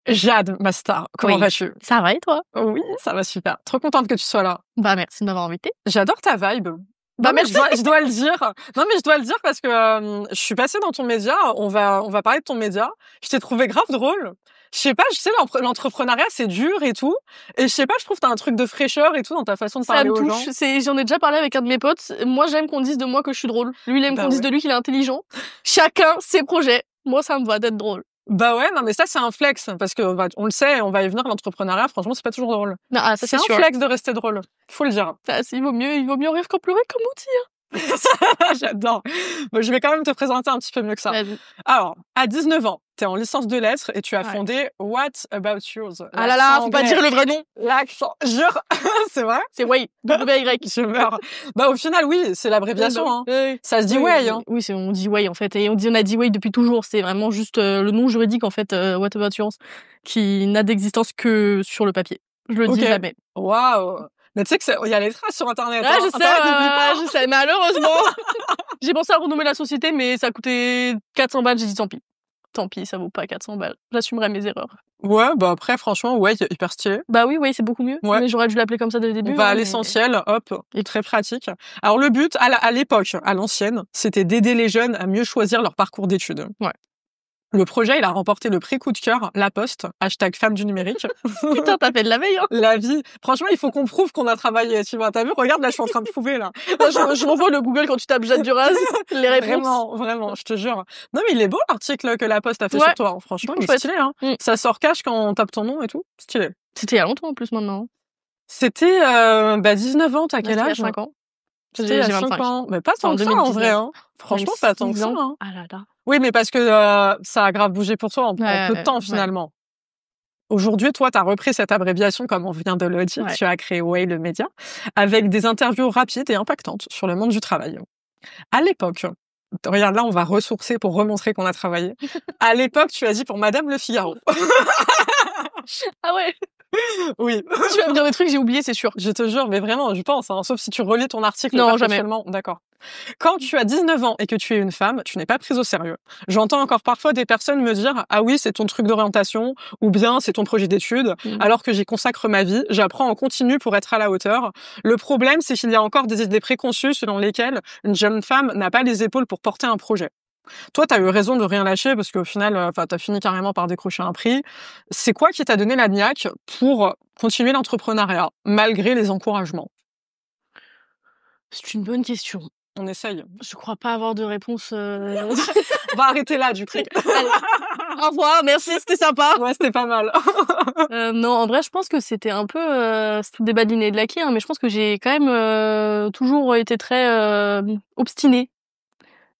Jade, ma star, comment Oui. vas-tu? Ça va et toi? Oui, ça va super. Trop contente que tu sois là. Bah, merci de m'avoir invitée. J'adore ta vibe. Bah, Non, mais merci. je dois le dire. Non, mais je dois le dire parce que je suis passée dans ton média. On va parler de ton média. Je t'ai trouvé grave drôle. Je sais pas, je sais, l'entrepreneuriat, c'est dur et tout. Et je sais pas, je trouve que t'as un truc de fraîcheur et tout dans ta façon de Ça parler me aux touche. gens. J'en ai déjà parlé avec un de mes potes. Moi, j'aime qu'on dise de moi que je suis drôle. Lui, il aime Bah qu'on dise ouais. de lui qu'il est intelligent. Chacun ses projets. Moi, ça me va d'être drôle. Bah ouais, non, mais ça, c'est un flex. Parce que, on le sait, on va y venir, l'entrepreneuriat, franchement, c'est pas toujours drôle. Non, ça, C'est un sûr. flex de rester drôle. Faut le dire. Il vaut mieux rire qu'en pleurer, comme on dit. J'adore. Bon, je vais quand même te présenter un petit peu mieux que ça. Vas-y. Alors, à 19 ans, t'es en licence de lettres et tu as Ouais. fondé What About Yours. Ah là là, faut pas dire le vrai nom. L'accent, jure, c'est vrai? C'est Way. W-Y. Je meurs. Bah, au final, oui, c'est l'abréviation, hein. Oui. Ça se dit Way, hein. Oui, on dit Way, en fait. Et on a dit Way depuis toujours. C'est vraiment juste le nom juridique, en fait, What About Yours, qui n'a d'existence que sur le papier. Je le dis jamais. Waouh. Mais tu sais qu'il y a les traces sur Internet. Ah, hein. je sais, je sais. Malheureusement, j'ai pensé à renommer la société, mais ça coûtait 400 balles. J'ai dit tant pis. Tant pis, ça vaut pas 400 balles. J'assumerai mes erreurs. Ouais, bah après, franchement, ouais, hyper stylé. Bah oui, c'est beaucoup mieux. Ouais. Mais j'aurais dû l'appeler comme ça dès le début. On va à mais- l'essentiel, hop, et très pratique. Alors le but, à l'époque, à l'ancienne, c'était d'aider les jeunes à mieux choisir leur parcours d'études. Ouais. Le projet, il a remporté le prix coup de cœur, La Poste, #femme du numérique. Putain, t'as fait de la veille, hein. La vie. Franchement, il faut qu'on prouve qu'on a travaillé, tu vois. T'as vu? Regarde, là, je suis en train de prouver, là. Là, je revois le Google quand tu tapes Jade Duraz, les réponses. Vraiment, je te jure. Non, mais il est beau, l'article que La Poste a fait Ouais. sur toi. Hein. Franchement, il est Chouette. stylé, hein. Mm. Ça sort cash quand on tape ton nom et tout. Stylé. C'était il y a longtemps en plus maintenant. C'était, 19 ans, t'as quel C'était il y a âge? 5 ans. C'était il y a J'ai 5 25. ans. Mais pas C'est en tant que ça, en 2019. vrai, hein. Franchement, pas tant que ça, hein. Ah là là. Oui, mais parce que ça a grave bougé pour toi en peu de temps, finalement. Aujourd'hui, toi, tu as repris cette abréviation, comme on vient de le dire. Ouais. Tu as créé Way, le média, avec des interviews rapides et impactantes sur le monde du travail. À l'époque, regarde là, on va ressourcer pour remontrer qu'on a travaillé. À l'époque, tu as dit pour Madame Le Figaro. Ah ouais. Oui. Tu vas me dire des trucs que j'ai oubliés, c'est sûr. Je te jure, mais vraiment, je pense, hein, sauf si tu relis ton article. Non, jamais. D'accord. Quand tu as 19 ans et que tu es une femme, tu n'es pas prise au sérieux. J'entends encore parfois des personnes me dire « Ah oui, c'est ton truc d'orientation » ou bien « C'est ton projet d'études », alors que j'y consacre ma vie, j'apprends en continu pour être à la hauteur. Le problème, c'est qu'il y a encore des idées préconçues selon lesquelles une jeune femme n'a pas les épaules pour porter un projet. Toi, t'as eu raison de rien lâcher parce qu'au final, t'as fini carrément par décrocher un prix. C'est quoi qui t'a donné la niaque pour continuer l'entrepreneuriat, malgré les encouragements? C'est une bonne question. On essaye. Je crois pas avoir de réponse. On va arrêter là, du coup. Allez. Au revoir, merci, c'était sympa. Ouais, c'était pas mal. Non, en vrai, je pense que c'était un peu... c'est tout débadiné de l'acquis, hein, mais je pense que j'ai quand même toujours été très obstinée.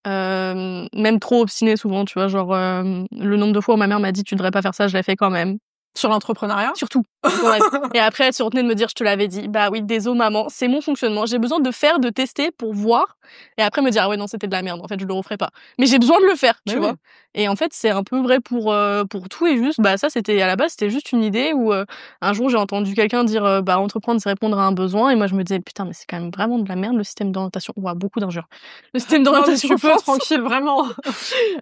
Même trop obstinée souvent, tu vois, genre le nombre de fois où ma mère m'a dit tu devrais pas faire ça, je l'ai fait quand même. Sur l'entrepreneuriat? Surtout. Ouais. Et après, elle se retenait de me dire je te l'avais dit. Bah oui, désolé maman, c'est mon fonctionnement. J'ai besoin de faire, de tester pour voir. Et après me dire ah ouais non c'était de la merde. En fait je le referai pas. Mais j'ai besoin de le faire, tu vois. Et en fait c'est un peu vrai pour tout et juste. Bah ça c'était à la base c'était juste une idée où un jour j'ai entendu quelqu'un dire bah entreprendre c'est répondre à un besoin et moi je me disais putain mais c'est quand même vraiment de la merde le système d'orientation. Ouah beaucoup d'injures. Le système d'orientation. Tu peux tranquille vraiment.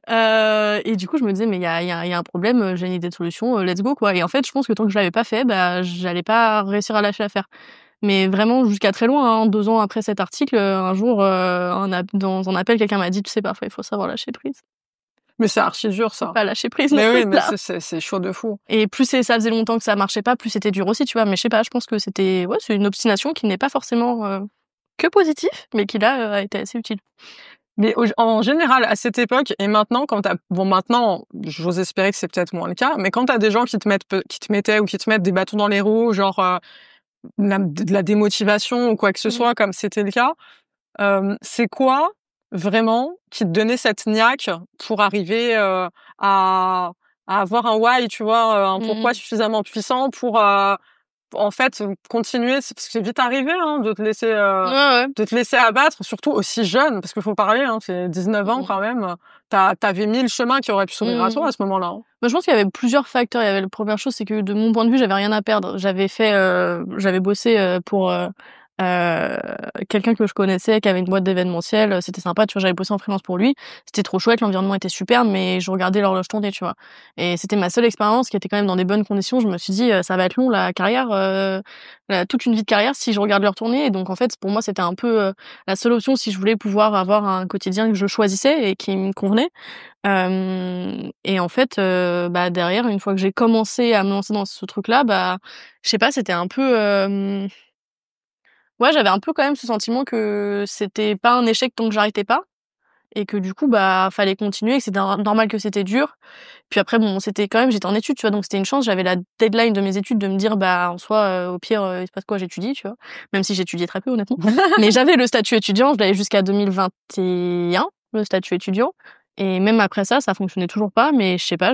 Et du coup je me disais mais il y a un problème. J'ai une idée de solution. Let's go quoi. Et en fait je pense que tant que je l'avais pas fait bah j'allais pas réussir à lâcher l'affaire. Mais vraiment jusqu'à très loin, hein, 2 ans après cet article, un jour, dans un appel, quelqu'un m'a dit, tu sais, parfois il faut savoir lâcher prise. Mais c'est archi dur ça. Pas lâcher prise. Mais oui, mais là. c'est chaud de fou. Et plus ça faisait longtemps que ça marchait pas, plus c'était dur aussi, tu vois. Mais je sais pas, je pense que c'est une obstination qui n'est pas forcément que positif, mais qui là a été assez utile. Mais en général, à cette époque, et maintenant, maintenant, j'ose espérer que c'est peut-être moins le cas, mais quand t'as des gens qui te mettaient ou qui te mettent des bâtons dans les roues, genre, de la démotivation ou quoi que ce soit, comme c'était le cas, c'est quoi, vraiment, qui te donnait cette niaque pour arriver, à avoir un why, tu vois, un pourquoi suffisamment puissant pour, en fait, continuer, parce que c'est vite arrivé, hein, de te laisser, de te laisser abattre, surtout aussi jeune, parce qu'il faut parler, hein, c'est 19 ans quand même. T'avais mis le chemin qui aurait pu s'ouvrir à toi à ce moment-là. Hein. Moi, je pense qu'il y avait plusieurs facteurs. Il y avait la première chose, c'est que de mon point de vue, j'avais rien à perdre. J'avais bossé pour quelqu'un que je connaissais qui avait une boîte d'événementiel, c'était sympa, tu vois, j'avais bossé en freelance pour lui, c'était trop chouette, l'environnement était super, mais je regardais l'horloge tourner, tu vois, et c'était ma seule expérience qui était quand même dans des bonnes conditions. Je me suis dit ça va être long la carrière, toute une vie de carrière si je regarde l'heure tourner. Et donc en fait pour moi c'était un peu la seule option si je voulais pouvoir avoir un quotidien que je choisissais et qui me convenait. Et en fait derrière, une fois que j'ai commencé à me lancer dans ce truc là, je sais pas, c'était un peu ouais, j'avais un peu quand même ce sentiment que c'était pas un échec tant que j'arrêtais pas, et que du coup, fallait continuer, que c'était normal, que c'était dur. Puis après, bon, c'était quand même, j'étais en études, tu vois, donc c'était une chance. J'avais la deadline de mes études de me dire, en soi, au pire, il se passe quoi, j'étudie, tu vois. Même si j'étudiais très peu, honnêtement. Mais j'avais le statut étudiant, je l'avais jusqu'à 2021, le statut étudiant. Et même après ça fonctionnait toujours pas, mais je sais pas,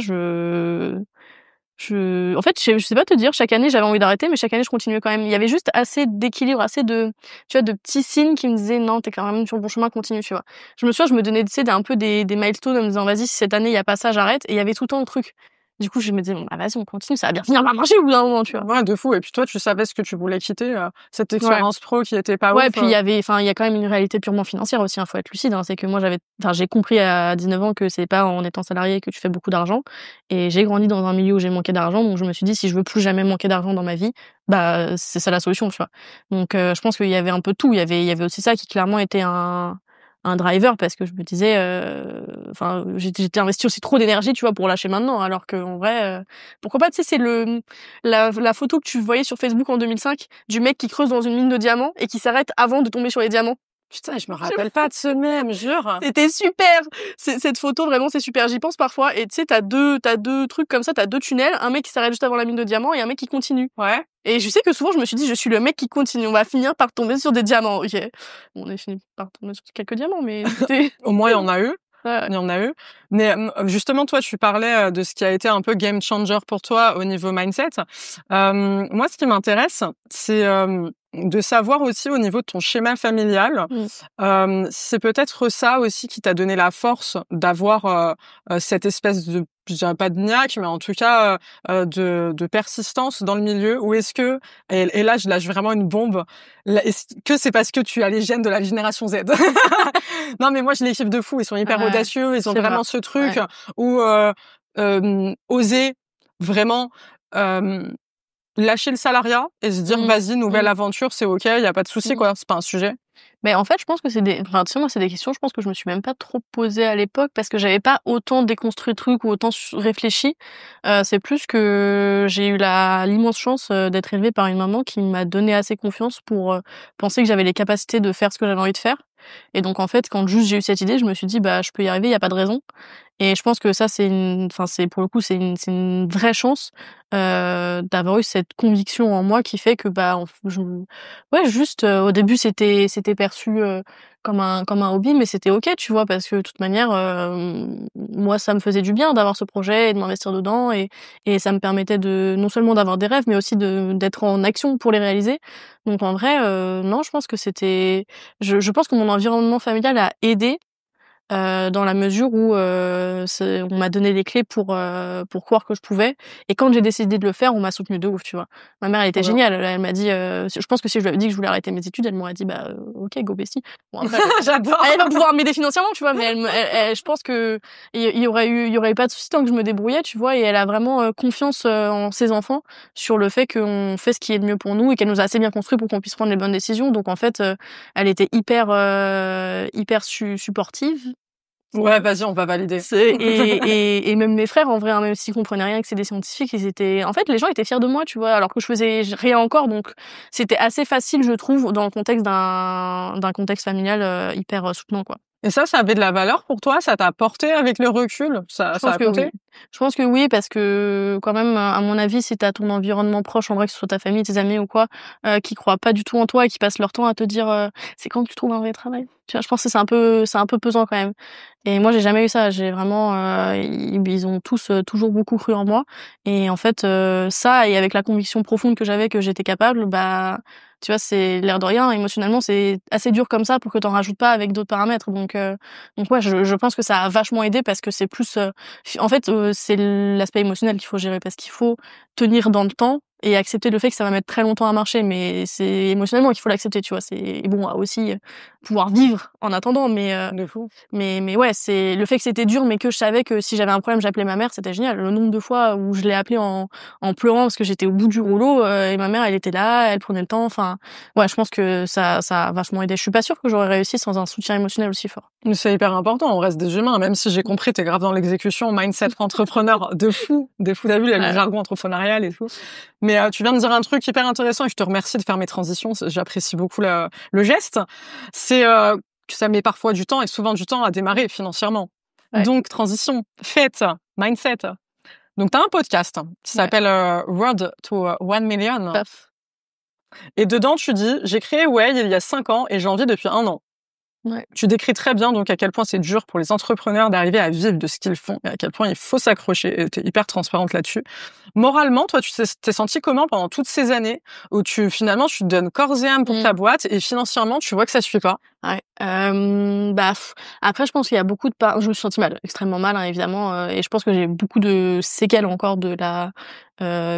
en fait, je sais pas te dire, chaque année, j'avais envie d'arrêter, mais chaque année, je continuais quand même. Il y avait juste assez d'équilibre, assez de, tu vois, de petits signes qui me disaient, non, t'es quand même sur le bon chemin, continue, tu vois. Je me donnais, tu sais, un peu des milestones en me disant, vas-y, si cette année, il y a pas ça, j'arrête. Et il y avait tout le temps le truc. Du coup, je me disais, bon, vas-y, on continue, ça va bien finir par marcher au bout d'un moment, tu vois. Ouais, de fou. Et puis toi, tu savais ce que tu voulais quitter, cette Ouais. expérience pro qui était pas Ouais, ouf. puis il y a quand même une réalité purement financière aussi, hein, faut être lucide, hein. C'est que moi j'ai compris à 19 ans que c'est pas en étant salarié que tu fais beaucoup d'argent, et j'ai grandi dans un milieu où j'ai manqué d'argent, donc je me suis dit si je veux plus jamais manquer d'argent dans ma vie, c'est ça la solution, tu vois. Donc je pense qu'il y avait un peu tout, il y avait aussi ça qui clairement était un driver, parce que je me disais j'étais investie aussi trop d'énergie, tu vois, pour lâcher maintenant, alors que en vrai pourquoi pas. Tu sais, c'est la photo que tu voyais sur Facebook en 2005 du mec qui creuse dans une mine de diamants et qui s'arrête avant de tomber sur les diamants. Putain, je me rappelle pas de ce mème, jure. C'était super. Cette photo, vraiment, c'est super. J'y pense parfois. Et tu sais, t'as deux trucs comme ça, t'as deux tunnels, un mec qui s'arrête juste avant la mine de diamants et un mec qui continue. Ouais. Et je sais que souvent, je me suis dit, je suis le mec qui continue. On va finir par tomber sur des diamants. Ok. Bon, on est fini par tomber sur quelques diamants, mais c'était... Au moins, il y en a eu. Ouais. Il y en a eu. Mais justement, toi, tu parlais de ce qui a été un peu game changer pour toi au niveau mindset. Moi, ce qui m'intéresse, c'est de savoir aussi au niveau de ton schéma familial, c'est peut-être ça aussi qui t'a donné la force d'avoir cette espèce de, je dirais pas de niaque, mais en tout cas de persistance dans le milieu. Ou est-ce que, et là, je lâche vraiment une bombe, est-ce que c'est parce que tu as les gènes de la génération Z? Non, mais moi, je les kiffe de fou. Ils sont hyper audacieux. Ils ont vraiment ce truc où oser vraiment lâcher le salariat et se dire vas-y, nouvelle aventure, c'est ok, y a pas de souci, quoi. C'est pas un sujet. Mais en fait, je pense que tu sais, moi, c'est des questions, je pense que je me suis même pas trop posée à l'époque, parce que j'avais pas autant déconstruit le truc ou autant réfléchi. C'est plus que j'ai eu l'immense chance d'être élevée par une maman qui m'a donné assez confiance pour penser que j'avais les capacités de faire ce que j'avais envie de faire. Et donc, en fait, quand juste j'ai eu cette idée, je me suis dit, je peux y arriver, y a pas de raison. Et je pense que ça, c'est pour le coup, c'est une vraie chance d'avoir eu cette conviction en moi qui fait que juste au début c'était perçu comme un hobby, mais c'était ok, tu vois, parce que de toute manière moi ça me faisait du bien d'avoir ce projet et de m'investir dedans, et ça me permettait de non seulement d'avoir des rêves, mais aussi d'être en action pour les réaliser. Donc en vrai non, je pense que je pense que mon environnement familial a aidé dans la mesure où on m'a donné les clés pour croire que je pouvais, et quand j'ai décidé de le faire, on m'a soutenue de ouf, tu vois. Ma mère, elle était géniale, elle m'a dit je pense que si je lui avais dit que je voulais arrêter mes études, elle m'aurait dit OK, go bestie. Bon, après, j'adore. Elle va pouvoir m'aider financièrement, tu vois, mais je pense que il y aurait eu pas de souci tant que je me débrouillais, tu vois, et elle a vraiment confiance en ses enfants, sur le fait qu'on fait ce qui est le mieux pour nous, et qu'elle nous a assez bien construit pour qu'on puisse prendre les bonnes décisions. Donc en fait elle était hyper supportive. Ouais, vas-y, on va valider. Et même mes frères, en vrai, hein, même s'ils comprenaient rien, que c'est des scientifiques, en fait, les gens étaient fiers de moi, tu vois, alors que je faisais rien encore. Donc, c'était assez facile, je trouve, dans le contexte d'un contexte familial hyper soutenant, quoi. Et ça avait de la valeur pour toi? Ça t'a apporté avec le recul? Ça a compté? Oui. Je pense que oui, parce que quand même, à mon avis, si t'as ton environnement proche, en vrai, que ce soit ta famille, tes amis ou quoi, qui croient pas du tout en toi et qui passent leur temps à te dire c'est quand que tu trouves un vrai travail. Tu vois, je pense que c'est un peu pesant quand même. Et moi, j'ai jamais eu ça. J'ai vraiment, ils ont tous toujours beaucoup cru en moi. Et en fait, ça, et avec la conviction profonde que j'avais que j'étais capable, tu vois, c'est l'air de rien. Émotionnellement, c'est assez dur comme ça pour que t'en rajoutes pas avec d'autres paramètres. Donc ouais, je pense que ça a vachement aidé, parce que c'est plus, en fait, c'est l'aspect émotionnel qu'il faut gérer, parce qu'il faut tenir dans le temps. et accepter le fait que ça va mettre très longtemps à marcher, mais c'est émotionnellement qu'il faut l'accepter, tu vois. C'est bon, aussi pouvoir vivre en attendant, De fou. mais ouais, c'est le fait que c'était dur, mais que je savais que si j'avais un problème, j'appelais ma mère, c'était génial. Le nombre de fois où je l'ai appelée en pleurant parce que j'étais au bout du rouleau, et ma mère, elle était là, elle prenait le temps. Enfin, ouais, je pense que ça a vachement aidé. Je suis pas sûre que j'aurais réussi sans un soutien émotionnel aussi fort. Mais c'est hyper important, on reste des humains, même si j'ai compris, t'es grave dans l'exécution, mindset entrepreneur de fou. T'as vu, le jargon entrepreneurial et tout. Mais tu viens de dire un truc hyper intéressant et je te remercie de faire mes transitions, j'apprécie beaucoup le geste. C'est que ça met parfois du temps et souvent du temps à démarrer financièrement. Ouais. Donc, transition, faites, mindset. Donc, t'as un podcast qui s'appelle Road to 1 Million. Paf. Et dedans, tu dis, j'ai créé Way il y a 5 ans et j'en vis depuis 1 an. Ouais. Tu décris très bien donc à quel point c'est dur pour les entrepreneurs d'arriver à vivre de ce qu'ils font et à quel point il faut s'accrocher. Et t'es hyper transparente là-dessus. Moralement, toi, tu t'es senti comment pendant toutes ces années où tu te donnes corps et âme pour ta boîte et financièrement, tu vois que ça suffit pas? Ouais. Après, je pense qu'il y a beaucoup de je me suis sentie mal, extrêmement mal, hein, évidemment, et je pense que j'ai beaucoup de séquelles encore de la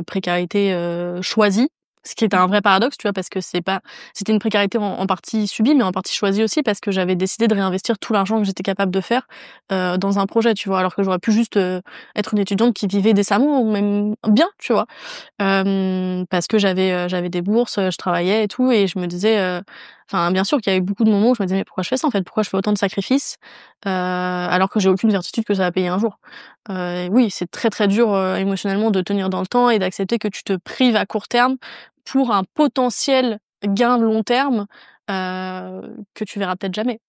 précarité choisie. Ce qui est un vrai paradoxe, tu vois, parce que c'était une précarité en partie subie, mais en partie choisie aussi, parce que j'avais décidé de réinvestir tout l'argent que j'étais capable de faire dans un projet, tu vois, alors que j'aurais pu juste être une étudiante qui vivait décemment ou même bien, tu vois, parce que j'avais des bourses, je travaillais et tout, et je me disais, enfin, bien sûr qu'il y a eu beaucoup de moments où je me disais mais pourquoi je fais ça en fait, pourquoi je fais autant de sacrifices alors que j'ai aucune certitude que ça va payer un jour. Oui, c'est très très dur émotionnellement de tenir dans le temps et d'accepter que tu te prives à court terme pour un potentiel gain de long terme que tu verras peut-être jamais.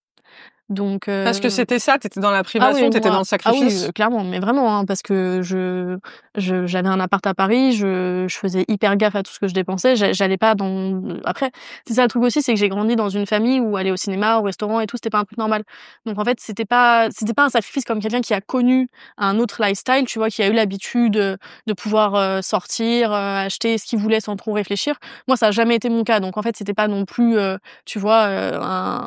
Donc Parce que c'était ça, t'étais dans la privation, t'étais dans le sacrifice. Ah oui, clairement, mais vraiment, hein, parce que j'avais un appart à Paris, je faisais hyper gaffe à tout ce que je dépensais, j'allais pas dans... Après, c'est ça le truc aussi, c'est que j'ai grandi dans une famille où aller au cinéma, au restaurant et tout, c'était pas un truc normal. Donc en fait, c'était pas un sacrifice comme quelqu'un qui a connu un autre lifestyle, tu vois, qui a eu l'habitude de pouvoir sortir, acheter ce qu'il voulait sans trop réfléchir. Moi, ça a jamais été mon cas, donc en fait, c'était pas non plus, tu vois,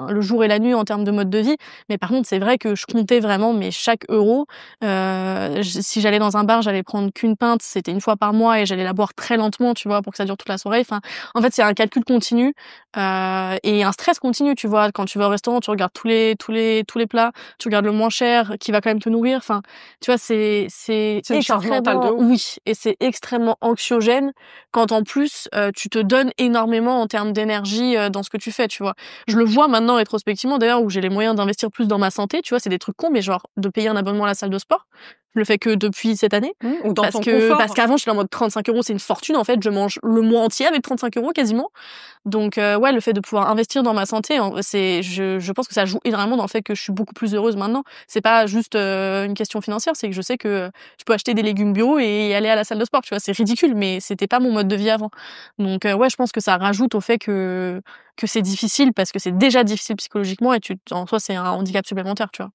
le jour et la nuit en termes de mode de vie. Mais par contre, c'est vrai que je comptais vraiment chaque euro. Si j'allais dans un bar, j'allais prendre qu'une pinte, c'était une fois par mois et j'allais la boire très lentement, tu vois, pour que ça dure toute la soirée. Enfin, en fait, c'est un calcul continu et un stress continu, tu vois. Quand tu vas au restaurant, tu regardes tous les plats, tu regardes le moins cher qui va quand même te nourrir. Enfin, tu vois, c'est une charge mentale de ouf. Oui, et c'est extrêmement anxiogène quand en plus tu te donnes énormément en termes d'énergie dans ce que tu fais, tu vois. Je le vois maintenant rétrospectivement d'ailleurs où j'ai les moyens d'investir plus dans ma santé, tu vois, c'est des trucs cons, mais genre de payer un abonnement à la salle de sport. Je le fais que depuis cette année. Ou dans ton confort. Parce qu'avant, j'étais en mode 35 €, c'est une fortune, en fait. Je mange le mois entier avec 35 € quasiment. Donc, ouais, le fait de pouvoir investir dans ma santé, je pense que ça joue énormément dans le fait que je suis beaucoup plus heureuse maintenant. C'est pas juste une question financière, c'est que je sais que je peux acheter des légumes bio et aller à la salle de sport, tu vois. C'est ridicule, mais c'était pas mon mode de vie avant. Donc, ouais, je pense que ça rajoute au fait que c'est difficile parce que c'est déjà difficile psychologiquement et en soi, c'est un handicap supplémentaire, tu vois.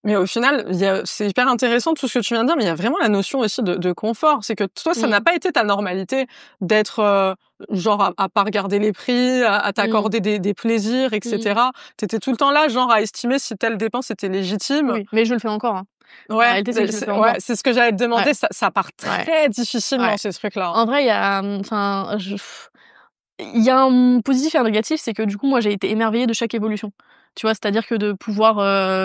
Mais au final, c'est hyper intéressant tout ce que tu viens de dire, mais il y a vraiment la notion aussi de confort. C'est que toi, ça n'a pas été ta normalité d'être genre à pas regarder les prix, à t'accorder des plaisirs, etc. T'étais tout le temps là, genre à estimer si telle dépense était légitime. Oui, mais je le fais encore, hein. Ouais, En réalité, c'est que je le fais encore. ouais, c'est ce que j'allais te demander. Ouais. Ça part très difficilement ces trucs-là. En vrai, il y a, enfin, il y a un positif et un négatif, c'est que du coup, moi, j'ai été émerveillée de chaque évolution. Tu vois, c'est-à-dire que de pouvoir,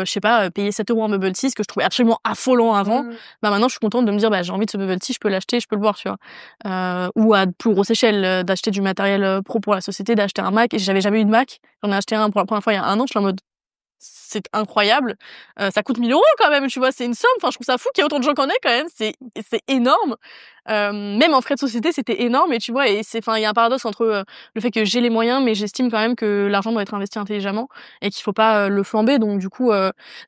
je sais pas, payer 7 € un bubble tea, ce que je trouvais absolument affolant avant, bah maintenant, je suis contente de me dire, bah j'ai envie de ce bubble tea, je peux l'acheter, je peux le boire, tu vois. Ou à plus grosse échelle, d'acheter du matériel pro pour la société, d'acheter un Mac. Et j'avais jamais eu de Mac. J'en ai acheté un pour la première fois il y a 1 an. Je suis en mode, c'est incroyable. Ça coûte 1 000 € quand même, tu vois, c'est une somme. Enfin, je trouve ça fou qu'il y ait autant de gens qui en aient quand même. C'est énorme. Même en frais de société, c'était énorme. Et tu vois, il y a un paradoxe entre le fait que j'ai les moyens, mais j'estime quand même que l'argent doit être investi intelligemment et qu'il faut pas le flamber. Donc du coup,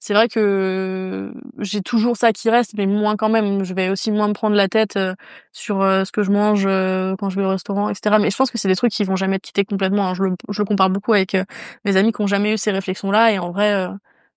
c'est vrai que j'ai toujours ça qui reste, mais moins quand même. Je vais aussi moins me prendre la tête sur ce que je mange quand je vais au restaurant, etc. Mais je pense que c'est des trucs qui vont jamais te quitter complètement, hein. Je le compare beaucoup avec mes amis qui ont jamais eu ces réflexions-là. Et en vrai,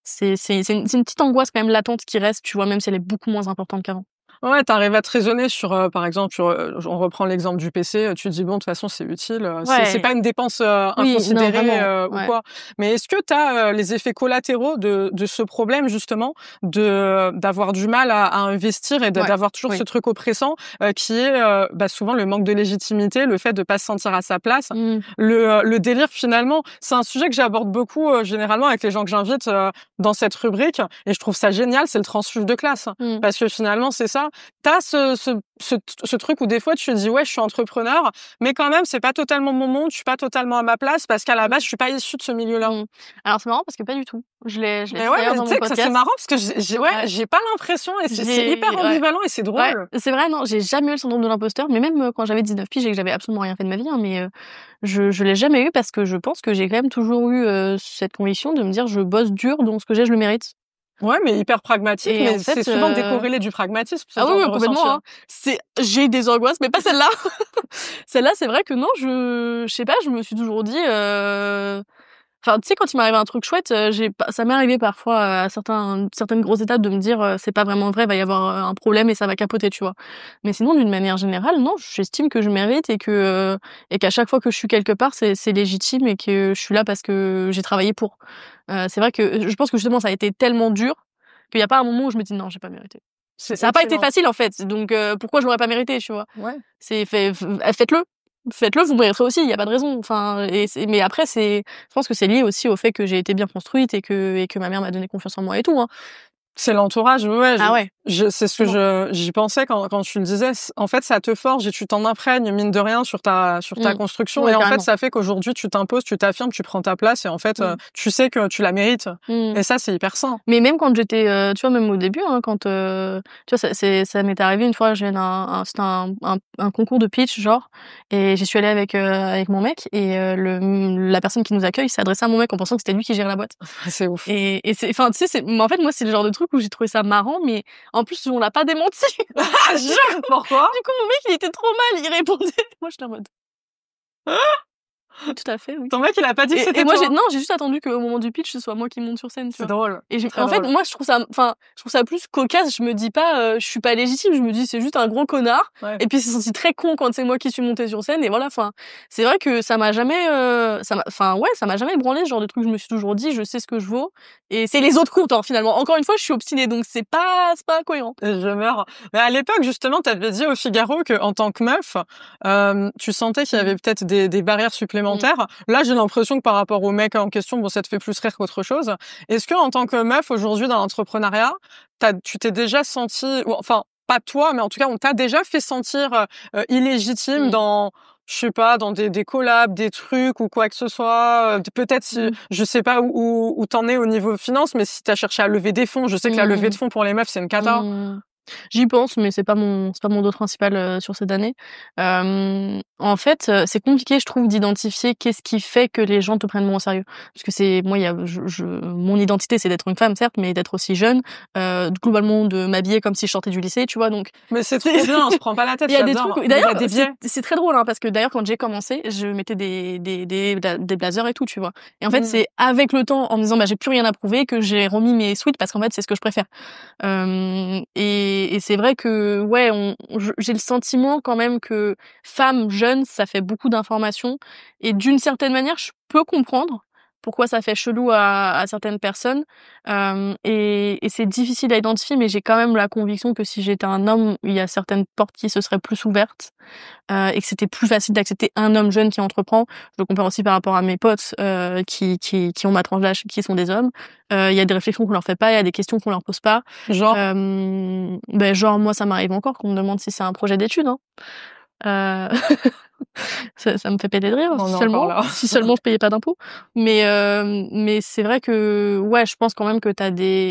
c'est une petite angoisse quand même latente qui reste, tu vois, même si elle est beaucoup moins importante qu'avant. Ouais, t'arrives à te raisonner sur, par exemple, on reprend l'exemple du PC, tu te dis: «Bon, de toute façon, c'est utile, c'est Ouais. pas une dépense, Oui, non, inconsidérée, vraiment, ou ouais. quoi». Mais est-ce que t'as les effets collatéraux de ce problème justement d'avoir du mal à investir et Ouais, d'avoir toujours oui. ce truc oppressant, qui est, souvent le manque de légitimité, le fait de pas se sentir à sa place, Mmh. le délire finalement? C'est un sujet que j'aborde beaucoup, généralement avec les gens que j'invite, dans cette rubrique et je trouve ça génial, c'est le transfuge de classe. Mmh. Parce que finalement, c'est ça. T'as ce truc où des fois tu te dis: «Ouais, je suis entrepreneur, mais quand même, c'est pas totalement mon monde, je suis pas totalement à ma place parce qu'à la base, je suis pas issue de ce milieu-là». Mmh. Alors c'est marrant parce que pas du tout. Je l'ai Mais dit ouais, d'ailleurs mais dans tu mon sais que ça, c'est podcast. marrant parce que Ouais. j'ai pas l'impression et c'est hyper Ouais. ambivalent et c'est Ouais, drôle. c'est vrai, non, j'ai jamais eu le syndrome de l'imposteur, mais même, quand j'avais 19 piges et que j'avais absolument rien fait de ma vie, hein, mais je l'ai jamais eu parce que je pense que j'ai quand même toujours eu, cette conviction de me dire: «Je bosse dur, donc ce que j'ai, je le mérite». Ouais, mais hyper pragmatique, Et en mais c'est fait, souvent décorrélé du pragmatisme, ce ah oui, genre oui, de complètement, ressenti, hein. hein. J'ai des angoisses, mais pas celle-là. Celle-là, c'est vrai que non, je sais pas, je me suis toujours dit, enfin, tu sais, quand il m'arrive un truc chouette, j'ai pas ça m'est arrivé parfois à certaines grosses étapes de me dire, «C'est pas vraiment vrai, il va y avoir, un problème et ça va capoter», tu vois? Mais sinon, d'une manière générale, non, j'estime que je mérite et qu'à chaque fois que je suis quelque part, c'est légitime et que je suis là parce que j'ai travaillé pour. C'est vrai que je pense que justement ça a été tellement dur qu'il y a pas un moment où je me dis: «Non, j'ai pas mérité». C'est Ça a pas été excellent. facile, en fait, donc pourquoi je l'aurais pas mérité, tu vois? Ouais. C'est faites-le. Faites-le, vous mériterez aussi, il y a pas de raison. Enfin mais après je pense que c'est lié aussi au fait que j'ai été bien construite et que ma mère m'a donné confiance en moi et tout, hein. C'est l'entourage, ouais, Ah ouais, c'est ce que vraiment. j'y pensais quand tu le disais. En fait, ça te forge et tu t'en imprègnes, mine de rien, sur ta Mmh. construction. Et Ouais, en fait, carrément. ça fait qu'aujourd'hui, tu t'imposes, tu t'affirmes, tu prends ta place et en fait, Mmh. tu sais que tu la mérites. Mmh. Et ça, c'est hyper sain. Mais même quand j'étais, tu vois, même au début, hein, quand, tu vois, ça m'est arrivé une fois, je viens c'était un concours de pitch, genre, et j'y suis allée avec mon mec et la personne qui nous accueille s'est adressée à mon mec en pensant que c'était lui qui gérait la boîte. C'est ouf. Et c'est enfin, tu sais, mais en fait, moi, c'est le genre de truc où j'ai trouvé ça marrant, mais en plus, on l'a pas démenti. Ah, pourquoi? Du coup, mon mec, il était trop mal, il répondait. Moi, j'étais en mode: «Oui, tout à fait, oui». Ton mec, il a pas dit que Et c'était moi, toi? j'ai juste attendu qu'au moment du pitch, ce soit moi qui monte sur scène, tu C'est vois? drôle, Et très en fait, drôle. moi, je trouve ça plus cocasse. Je me dis pas, je suis pas légitime, je me dis: «C'est juste un gros connard». Ouais. Et puis, c'est senti très con quand c'est moi qui suis montée sur scène et voilà, enfin, c'est vrai que ça m'a jamais, ça m'a jamais ébranlé ce genre de truc. Je me suis toujours dit: «Je sais ce que je vaux et c'est les autres qui comptent, hein, finalement». Encore une fois, je suis obstinée, donc c'est pas incohérent. Et je meurs. Mais à l'époque, justement, tu avais dit au Figaro qu'en tant que meuf, tu sentais qu'il y avait Mmh. peut-être des barrières Mmh. supplémentaires. Là, j'ai l'impression que par rapport au mec en question, bon, ça te fait plus rire qu'autre chose. Est-ce que en tant que meuf, aujourd'hui, dans l'entrepreneuriat, tu t'es déjà sentie, ou enfin, pas toi, mais en tout cas, on t'a déjà fait sentir, illégitime Mmh. dans, je sais pas, dans des collabs, des trucs ou quoi que ce soit, peut-être si Mmh. je sais pas où tu es au niveau finance, mais si tu as cherché à lever des fonds, je sais que la levée de Mmh. fonds pour les meufs, c'est une cata. Mmh. J'y pense, mais c'est pas mon dos principal, sur cette année. En fait, c'est compliqué, je trouve, d'identifier qu'est-ce qui fait que les gens te prennent moins au sérieux. Parce que moi, il y a mon identité, c'est d'être une femme, certes, mais d'être aussi jeune, globalement de m'habiller comme si je sortais du lycée, tu vois? Donc Mais c'est c'est trop bien, on se prend pas la tête, il y a des trucs j'adore. où Mais il y d'ailleurs, a des biais. c'est très drôle, hein, parce que d'ailleurs, quand j'ai commencé, je mettais des blazers et tout, tu vois? Et en fait, Mmh. c'est avec le temps, en me disant: «Bah, j'ai plus rien à prouver», que j'ai remis mes sweats parce qu'en fait, c'est ce que je préfère. Et c'est vrai que ouais, j'ai le sentiment quand même que femme jeune, ça fait beaucoup d'informations et d'une certaine manière, je peux comprendre pourquoi ça fait chelou à certaines personnes. Et c'est difficile à identifier, mais j'ai quand même la conviction que si j'étais un homme, il y a certaines portes qui se seraient plus ouvertes, et que c'était plus facile d'accepter un homme jeune qui entreprend. Je le compare aussi par rapport à mes potes, qui ont ma tranche d'âge, qui sont des hommes. Il y a des réflexions qu'on leur fait pas, il y a des questions qu'on leur pose pas. Genre, Genre moi, ça m'arrive encore qu'on me demande si c'est un projet d'études, hein. Heu ça me fait péter de rire, on est encore là. si seulement je payais pas d'impôts. Mais c'est vrai que, ouais, je pense quand même que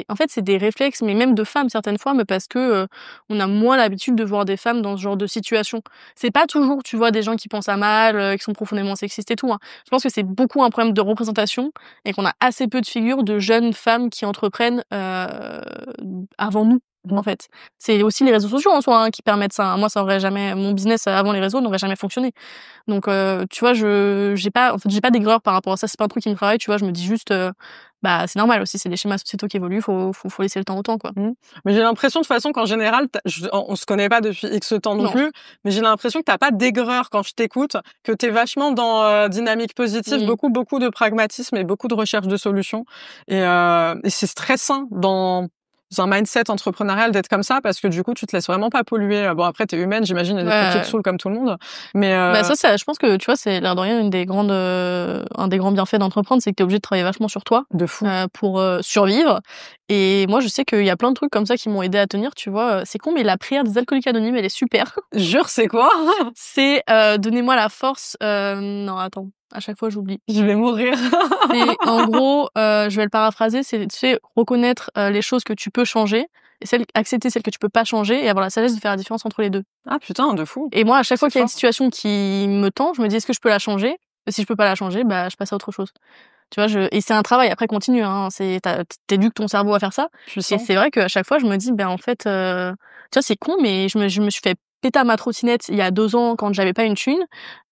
en fait, c'est des réflexes, mais même de femmes certaines fois, mais parce que, on a moins l'habitude de voir des femmes dans ce genre de situation. C'est pas toujours, tu vois, des gens qui pensent à mal, qui sont profondément sexistes et tout, hein. Je pense que c'est beaucoup un problème de représentation et qu'on a assez peu de figures de jeunes femmes qui entreprennent, avant nous, en fait. C'est aussi les réseaux sociaux en soi, hein, qui permettent ça, hein. Moi, ça aurait jamais mon business avant les réseaux n'aurait jamais fonctionné. Donc tu vois, j'ai pas d'aigreur par rapport à ça, c'est pas un truc qui me travaille, tu vois? Je me dis juste, bah c'est normal aussi, c'est des schémas sociétaux qui évoluent, faut laisser le temps au temps, quoi. Mais j'ai l'impression de toute façon qu'en général, on se connaît pas depuis X temps non plus, mais j'ai l'impression que t'as pas d'aigreur quand je t'écoute, que t'es vachement dans dynamique positive, beaucoup de pragmatisme et beaucoup de recherche de solutions. Et c'est stressant dans un mindset entrepreneurial d'être comme ça, parce que du coup tu te laisses vraiment pas polluer. Bon, après t'es humaine, j'imagine, il y a des trucs qui te saoulent comme tout le monde, mais bah ça, je pense que tu vois, c'est l'air de rien un des grands bienfaits d'entreprendre, c'est que t'es obligé de travailler vachement sur toi de fou pour survivre. Et moi je sais qu'il y a plein de trucs comme ça qui m'ont aidé à tenir, tu vois. C'est con, mais la prière des alcooliques anonymes, elle est super. Jure, c'est quoi? C'est donnez-moi la force. Non, attends, à chaque fois j'oublie. Je vais mourir. C'est en gros, je vais le paraphraser, c'est, tu sais, reconnaître les choses que tu peux changer et accepter celles que tu peux pas changer et avoir la sagesse de faire la différence entre les deux. Ah putain, de fou. Et moi, à chaque fois qu'il y a une situation qui me tend, je me dis est-ce que je peux la changer? Et si je peux pas la changer, bah je passe à autre chose. Tu vois, et c'est un travail après continu, hein. T'éduques ton cerveau à faire ça. Et c'est vrai qu'à chaque fois, je me dis, ben en fait, tu vois, c'est con, mais je me suis fait péter à ma trottinette il y a 2 ans quand j'avais pas une thune.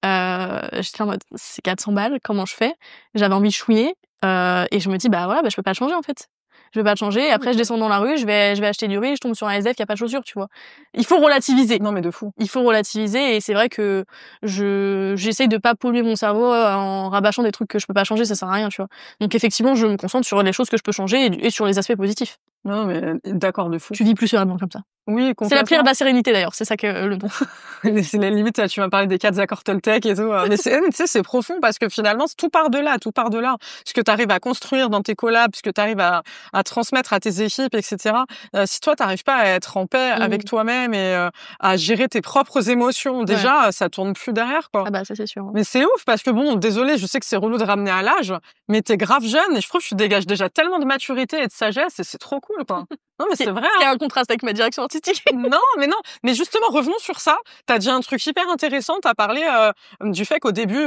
J'étais en mode, c'est 400 balles, comment je fais? J'avais envie de chouiner, et je me dis, bah voilà, bah je peux pas le changer en fait. Je vais pas le changer. Après, je descends dans la rue, je vais acheter du riz, je tombe sur un SDF qui a pas de chaussures, tu vois. Il faut relativiser. Non, mais de fou. Il faut relativiser, et c'est vrai que j'essaye de pas polluer mon cerveau en rabâchant des trucs que je peux pas changer, ça sert à rien, tu vois. Donc effectivement, je me concentre sur les choses que je peux changer et sur les aspects positifs. Non, mais d'accord, de fou. Tu vis plus sereinement comme ça. Oui, complètement. C'est la prière de la sérénité d'ailleurs, c'est ça que le nom. C'est la limite, tu m'as parlé des 4 accords Toltec et tout. Mais tu sais, c'est profond parce que finalement, tout part de là. Ce que tu arrives à construire dans tes collabs, ce que tu arrives à transmettre à tes équipes, etc. Si toi, t'arrives pas à être en paix avec toi-même et à gérer tes propres émotions, déjà, ça tourne plus derrière, quoi. Ah bah, ça, c'est sûr. Mais c'est ouf parce que bon, désolé, je sais que c'est relou de ramener à l'âge, mais t'es grave jeune et je trouve que tu dégages déjà tellement de maturité et de sagesse et c'est trop cool, quoi. Non, mais c'est vrai. Il y a un contraste avec ma direction artistique. Non. Mais justement, revenons sur ça. T'as dit un truc hyper intéressant. T'as parlé du fait qu'au début,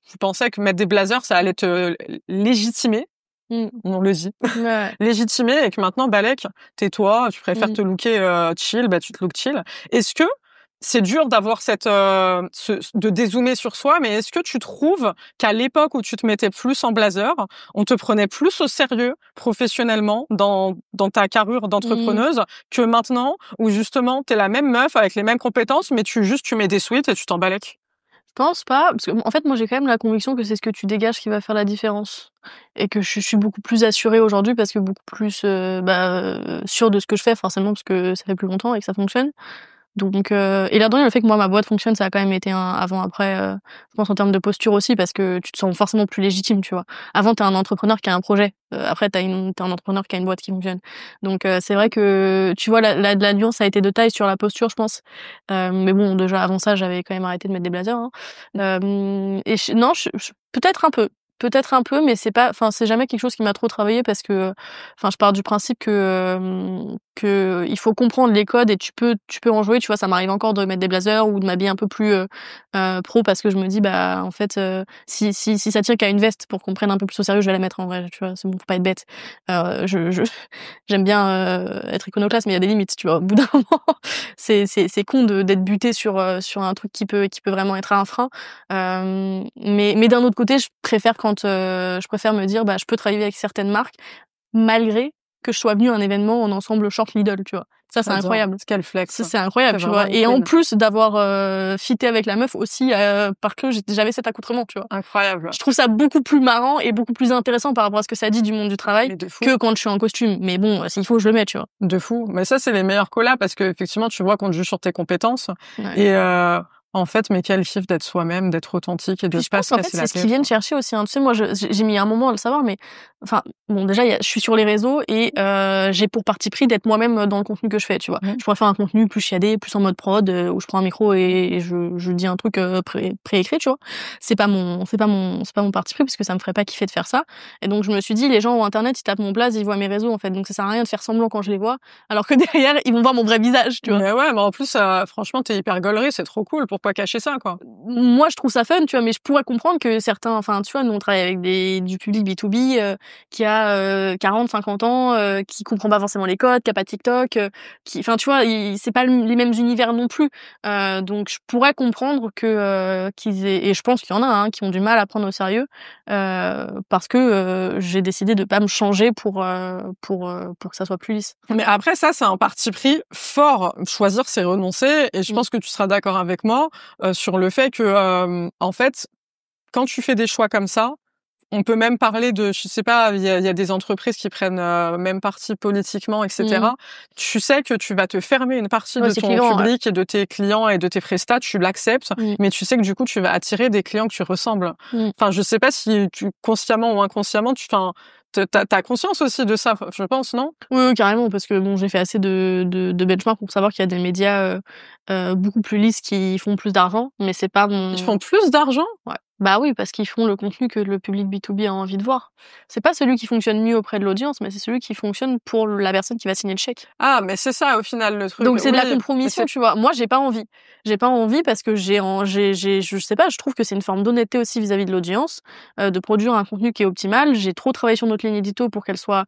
tu pensais que mettre des blazers, ça allait te légitimer. On le dit. Ouais. Légitimer, et que maintenant, Balek, tais-toi, tu préfères te looker chill, bah tu te look chill. Est-ce que c'est dur d'avoir de dézoomer sur soi, mais est-ce que tu trouves qu'à l'époque où tu te mettais plus en blazer, on te prenait plus au sérieux professionnellement dans ta carrure d'entrepreneuse que maintenant, où justement t'es la même meuf avec les mêmes compétences, mais tu mets des sweats et tu t'en balèques? Je pense pas, parce que en fait, moi j'ai quand même la conviction que c'est ce que tu dégages qui va faire la différence, et que je suis beaucoup plus assurée aujourd'hui parce que beaucoup plus sûre de ce que je fais, forcément, parce que ça fait plus longtemps et que ça fonctionne. Donc et là-dedans, le fait que moi ma boîte fonctionne, ça a quand même été un avant-après, je pense en termes de posture aussi, parce que tu te sens forcément plus légitime, tu vois. Avant, t'es un entrepreneur qui a un projet, après t'es un entrepreneur qui a une boîte qui fonctionne. Donc c'est vrai que tu vois, la nuance a été de taille sur la posture, je pense. Mais bon, déjà avant ça, j'avais quand même arrêté de mettre des blazers, hein. Et non, peut-être un peu, mais c'est jamais quelque chose qui m'a trop travaillé, parce que je pars du principe que il faut comprendre les codes et tu peux en jouer, tu vois. Ça m'arrive encore de mettre des blazers ou de m'habiller un peu plus pro, parce que je me dis, bah en fait, si ça tient qu'à une veste pour qu'on prenne un peu plus au sérieux, je vais la mettre en vrai, tu vois. C'est bon, faut pas être bête. J'aime bien être iconoclaste, mais il y a des limites, tu vois. Au bout d'un moment, c'est con d'être buté sur un truc qui peut vraiment être un frein. Mais d'un autre côté, je préfère me dire, bah je peux travailler avec certaines marques malgré que je sois venue à un événement en ensemble short Lidl, tu vois. Ça, c'est incroyable. Quel flex. Ça, c'est incroyable, tu vois. Et en plus d'avoir fité avec la meuf aussi, parce que j'avais cet accoutrement, tu vois. Incroyable. Je trouve ça beaucoup plus marrant et beaucoup plus intéressant par rapport à ce que ça dit du monde du travail que quand je suis en costume. Mais bon, s'il faut, je le mets, tu vois. De fou. Mais ça, c'est les meilleurs collabs, parce que effectivement, tu vois qu'on te juge sur tes compétences. Ouais. Et en fait, mais quel kiff d'être soi-même, d'être authentique et de pas se casser la tête. C'est ce qu'ils viennent chercher aussi, hein. Tu sais, moi, j'ai mis un moment à le savoir, mais bon, déjà, je suis sur les réseaux et j'ai pour parti pris d'être moi-même dans le contenu que je fais, tu vois. Je pourrais faire un contenu plus chiadé, plus en mode prod, où je prends un micro et je dis un truc préécrit, tu vois. C'est pas mon parti pris, parce que ça me ferait pas kiffer de faire ça. Et donc, je me suis dit, les gens ont internet, ils tapent mon blaze, ils voient mes réseaux, en fait. Donc, ça sert à rien de faire semblant quand je les vois, alors que derrière, ils vont voir mon vrai visage, tu vois. Mais ouais, mais en plus, franchement, t'es hyper gaulerie, c'est trop cool. Pourquoi cacher ça, quoi? Moi, je trouve ça fun, tu vois, mais je pourrais comprendre que certains, tu vois, nous, on travaille avec du public B2B, qui a 40, 50 ans, qui comprend pas forcément les codes, qui a pas TikTok, enfin tu vois, c'est pas les mêmes univers non plus. Donc je pourrais comprendre que qu'ils aient, et je pense qu'il y en a qui ont du mal à prendre au sérieux, parce que j'ai décidé de pas me changer pour que ça soit plus lisse. Mais après ça, c'est un parti pris fort. Choisir, c'est renoncer, et je pense que tu seras d'accord avec moi sur le fait que en fait, quand tu fais des choix comme ça, on peut même parler de, je sais pas, il y a des entreprises qui prennent même parti politiquement, etc. Tu sais que tu vas te fermer une partie de ton public et de tes clients et de tes prestats, tu l'acceptes, mais tu sais que du coup, tu vas attirer des clients que tu ressembles. Enfin, je sais pas si tu, consciemment ou inconsciemment, t'as conscience aussi de ça, je pense, non? Oui, carrément, parce que bon, j'ai fait assez de benchmark pour savoir qu'il y a des médias beaucoup plus lisses qui font plus d'argent, mais c'est pas mon... Ils font plus d'argent? Ouais. Bah oui, parce qu'ils font le contenu que le public B2B a envie de voir. C'est pas celui qui fonctionne mieux auprès de l'audience, mais c'est celui qui fonctionne pour la personne qui va signer le chèque. Ah, mais c'est ça, au final, le truc. Donc c'est de la compromission, tu vois. Moi, j'ai pas envie. J'ai pas envie parce que je sais pas, je trouve que c'est une forme d'honnêteté aussi vis-à-vis de l'audience, de produire un contenu qui est optimal. J'ai trop travaillé sur notre ligne édito pour qu'elle soit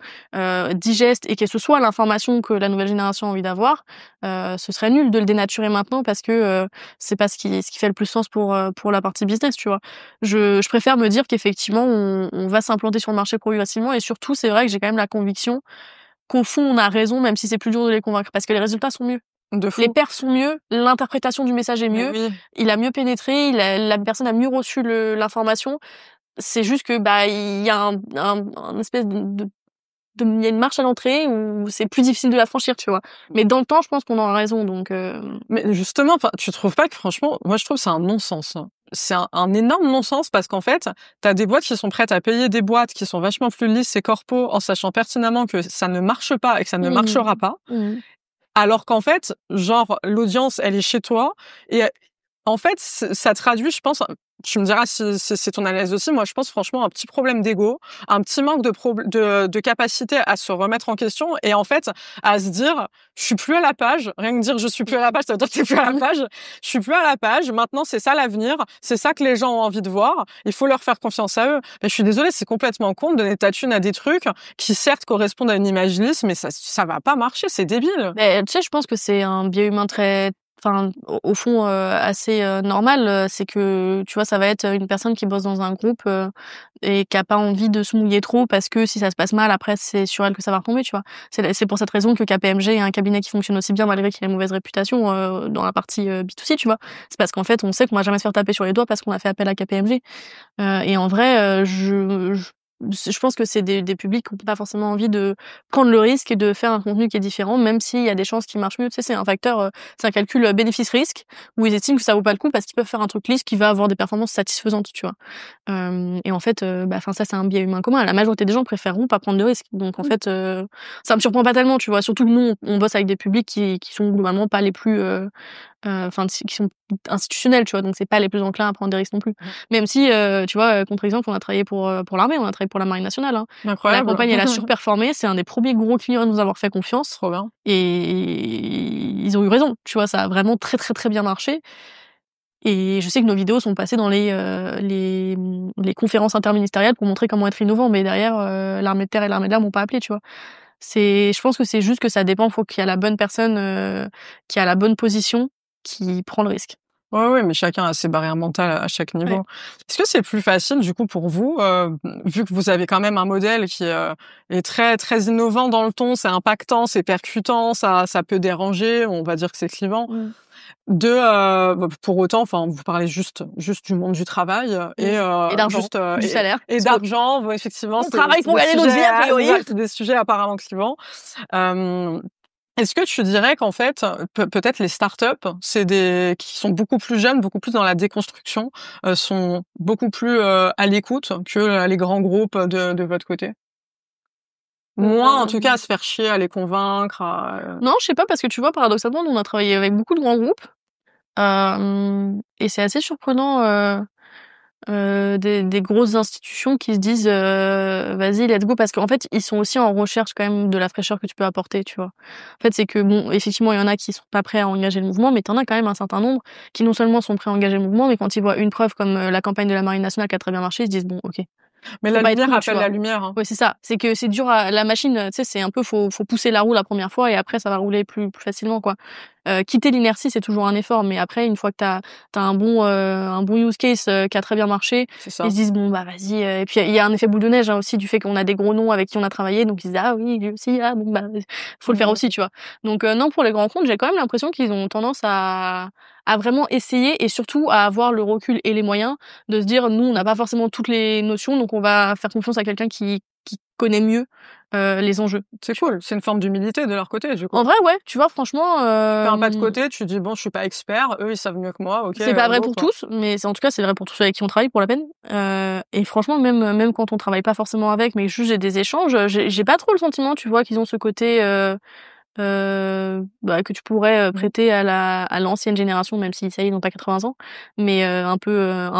digeste et que ce soit l'information que la nouvelle génération a envie d'avoir. Ce serait nul de le dénaturer maintenant parce que c'est pas ce qui fait le plus sens pour la partie business, tu vois. Je préfère me dire qu'effectivement on va s'implanter sur le marché progressivement, et surtout c'est vrai que j'ai quand même la conviction qu'au fond on a raison, même si c'est plus dur de les convaincre, parce que les résultats sont mieux. De fou. Les perfs sont mieux, l'interprétation du message est mieux, il a mieux pénétré, la personne a mieux reçu l'information. C'est juste que il y a un espèce il y a une marche à l'entrée où c'est plus difficile de la franchir, tu vois. Mais dans le temps, je pense qu'on aura raison, donc. Mais justement, enfin, tu trouves pas que franchement, moi je trouve que c'est un non-sens. C'est un énorme non-sens, parce qu'en fait, t'as des boîtes qui sont prêtes à payer des boîtes qui sont vachement plus lisses et corpo, en sachant pertinemment que ça ne marche pas et que ça ne marchera pas. Alors qu'en fait, genre, l'audience, elle est chez toi, et en fait, ça traduit, je pense, tu me diras si c'est ton analyse aussi, moi je pense franchement un petit problème d'ego, un petit manque de capacité à se remettre en question, et en fait à se dire je suis plus à la page, rien que dire je suis plus à la page, ça veut dire que t'es plus à la page, je suis plus à la page, maintenant c'est ça l'avenir, c'est ça que les gens ont envie de voir, il faut leur faire confiance à eux. Mais je suis désolée, c'est complètement con de donner ta thune à des trucs qui certes correspondent à une image lisse, mais ça va pas marcher, c'est débile. Mais tu sais, je pense que c'est un biais humain très, enfin, au fond, assez normal. C'est que, tu vois, ça va être une personne qui bosse dans un groupe et qui a pas envie de se mouiller trop, parce que si ça se passe mal, après, c'est sur elle que ça va retomber, tu vois. C'est pour cette raison que KPMG est un cabinet qui fonctionne aussi bien malgré qu'il a une mauvaise réputation dans la partie B2C, tu vois. C'est parce qu'en fait, on sait qu'on va jamais se faire taper sur les doigts parce qu'on a fait appel à KPMG. Et en vrai, je pense que c'est des publics qui n'ont pas forcément envie de prendre le risque et de faire un contenu qui est différent, même s'il y a des chances qu'il marche mieux. Tu sais, c'est un facteur, c'est un calcul bénéfice-risque, où ils estiment que ça vaut pas le coup parce qu'ils peuvent faire un truc lisse qui va avoir des performances satisfaisantes, tu vois. Et en fait, ça c'est un biais humain commun. La majorité des gens préféreront pas prendre de risques. Donc en fait, ça me surprend pas tellement, tu vois. Surtout que nous, on bosse avec des publics qui sont globalement pas les plus qui sont institutionnels, tu vois, donc c'est pas les plus enclins à prendre des risques non plus. Même si, tu vois, contre-exemple, on a travaillé pour l'armée, on a travaillé pour la marine nationale. Incroyable. La campagne, elle a surperformé, c'est un des premiers gros clients à nous avoir fait confiance. Trop bien. Et ils ont eu raison, tu vois, ça a vraiment très très très bien marché. Et je sais que nos vidéos sont passées dans les conférences interministérielles pour montrer comment être innovant, mais derrière, l'armée de terre et l'armée de l'air m'ont pas appelé, tu vois. Je pense que c'est juste que ça dépend, faut qu'il y a la bonne personne qui a la bonne position, qui prend le risque. Ouais, mais chacun a ses barrières mentales à chaque niveau. Ouais. Est-ce que c'est plus facile, du coup, pour vous, vu que vous avez quand même un modèle qui est très très innovant dans le ton, c'est impactant, c'est percutant, ça peut déranger, on va dire que c'est clivant, pour autant, enfin, vous parlez juste du monde du travail et d'argent, du salaire et d'argent, bon, effectivement, on travaille pour gagner notre vie, a priori. C'est des sujets apparemment clivants. Est-ce que tu dirais qu'en fait, peut-être les startups, qui sont beaucoup plus jeunes, beaucoup plus dans la déconstruction, sont beaucoup plus à l'écoute que les grands groupes de votre côté? Moins, en tout cas, à se faire chier, à les convaincre. Non, je sais pas, parce que tu vois, paradoxalement, nous, on a travaillé avec beaucoup de grands groupes, et c'est assez surprenant. Des grosses institutions qui se disent vas-y let's go, parce qu'en fait ils sont aussi en recherche quand même de la fraîcheur que tu peux apporter, tu vois. En fait c'est que bon, effectivement il y en a qui sont pas prêts à engager le mouvement, mais t'en as quand même un certain nombre qui non seulement sont prêts à engager le mouvement, mais quand ils voient une preuve comme la campagne de la marine nationale qui a très bien marché, ils se disent bon ok, Mais Faut la pas être lumière con, tu appelle vois. la lumière, hein. Ouais, c'est ça. C'est que c'est dur la machine, tu sais, c'est un peu faut pousser la roue la première fois et après ça va rouler plus facilement, quoi. Quitter l'inertie, c'est toujours un effort, mais après une fois que t'as un bon use case, qui a très bien marché, C'est ils ça. se disent: «Bon, bah, vas-y», et puis il y a un effet boule de neige, hein, aussi du fait qu'on a des gros noms avec qui on a travaillé, donc ils se disent: «Ah oui, lui aussi, ah bon, bah, faut le faire aussi», tu vois? Donc non, pour les grands comptes, j'ai quand même l'impression qu'ils ont tendance à vraiment essayer et surtout à avoir le recul et les moyens de se dire: «Nous, on n'a pas forcément toutes les notions, donc on va faire confiance à quelqu'un qui connaît mieux, les enjeux». C'est cool, c'est une forme d'humilité de leur côté, du coup. En vrai, ouais, tu vois, franchement, Tu fais un pas de côté, tu dis: «Bon, je suis pas expert, eux, ils savent mieux que moi, OK, c'est pas vrai go, pour quoi». tous, mais c'est en tout cas, c'est vrai pour tous ceux avec qui on travaille pour la peine. Et franchement, même quand on travaille pas forcément avec, mais juste j'ai des échanges, j'ai pas trop le sentiment, tu vois, qu'ils ont ce côté, bah, que tu pourrais, prêter à l'ancienne génération, même si ça y est, ils ont pas 80 ans, mais un peu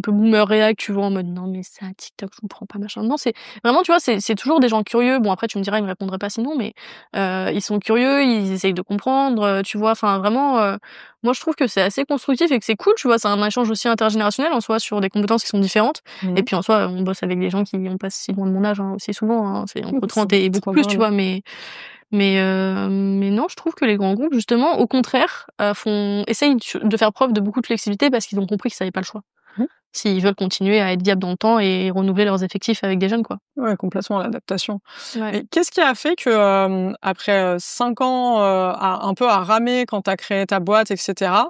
boomer réac, tu vois, en mode: «Non mais c'est un TikTok, je comprends pas, machin». Non, c'est vraiment, tu vois, c'est toujours des gens curieux. Bon, après tu me diras, ils me répondraient pas sinon, mais ils sont curieux, ils essayent de comprendre, tu vois? Enfin vraiment, moi je trouve que c'est assez constructif et que c'est cool, tu vois? C'est un échange aussi intergénérationnel en soi sur des compétences qui sont différentes Mmh et mh. puis en soi, on bosse avec des gens qui ont pas si loin de mon âge, hein, aussi souvent, hein, c'est entre C'est 30 et beaucoup trop plus, tu drôle. vois? Mais non, je trouve que les grands groupes, justement, au contraire, essayent de faire preuve de beaucoup de flexibilité parce qu'ils ont compris qu'ils avaient pas le choix. Mmh. S'ils veulent continuer à être viables dans le temps et renouveler leurs effectifs avec des jeunes, quoi. Ouais, complètement, l'adaptation. Ouais. Et qu'est-ce qui a fait que, après, 5 ans, à un peu à ramer quand tu as créé ta boîte et cetera,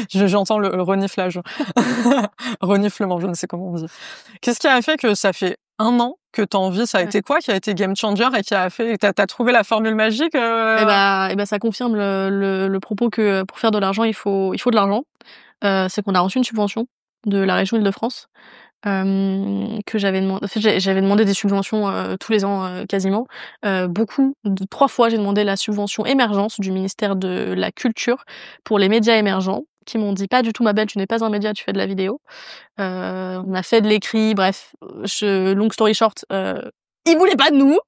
j'entends le reniflage. Reniflement, je ne sais comment on dit. Qu'est-ce qui a fait que ça fait 1 an que tu as envie, ça a Ouais. été quoi qui a été game changer et qui a fait tu as trouvé la formule magique, Et bah, ça confirme le propos que pour faire de l'argent, il faut de l'argent. C'est qu'on a reçu une subvention de la région Île-de-France. Que j'avais demandé. En fait, j'avais demandé des subventions, tous les ans, quasiment. Beaucoup, 3 fois, j'ai demandé la subvention émergence du ministère de la Culture pour les médias émergents, qui m'ont dit: «Pas du tout ma belle, tu n'es pas un média, tu fais de la vidéo». On a fait de l'écrit, bref, long story short, ils voulaient pas de nous.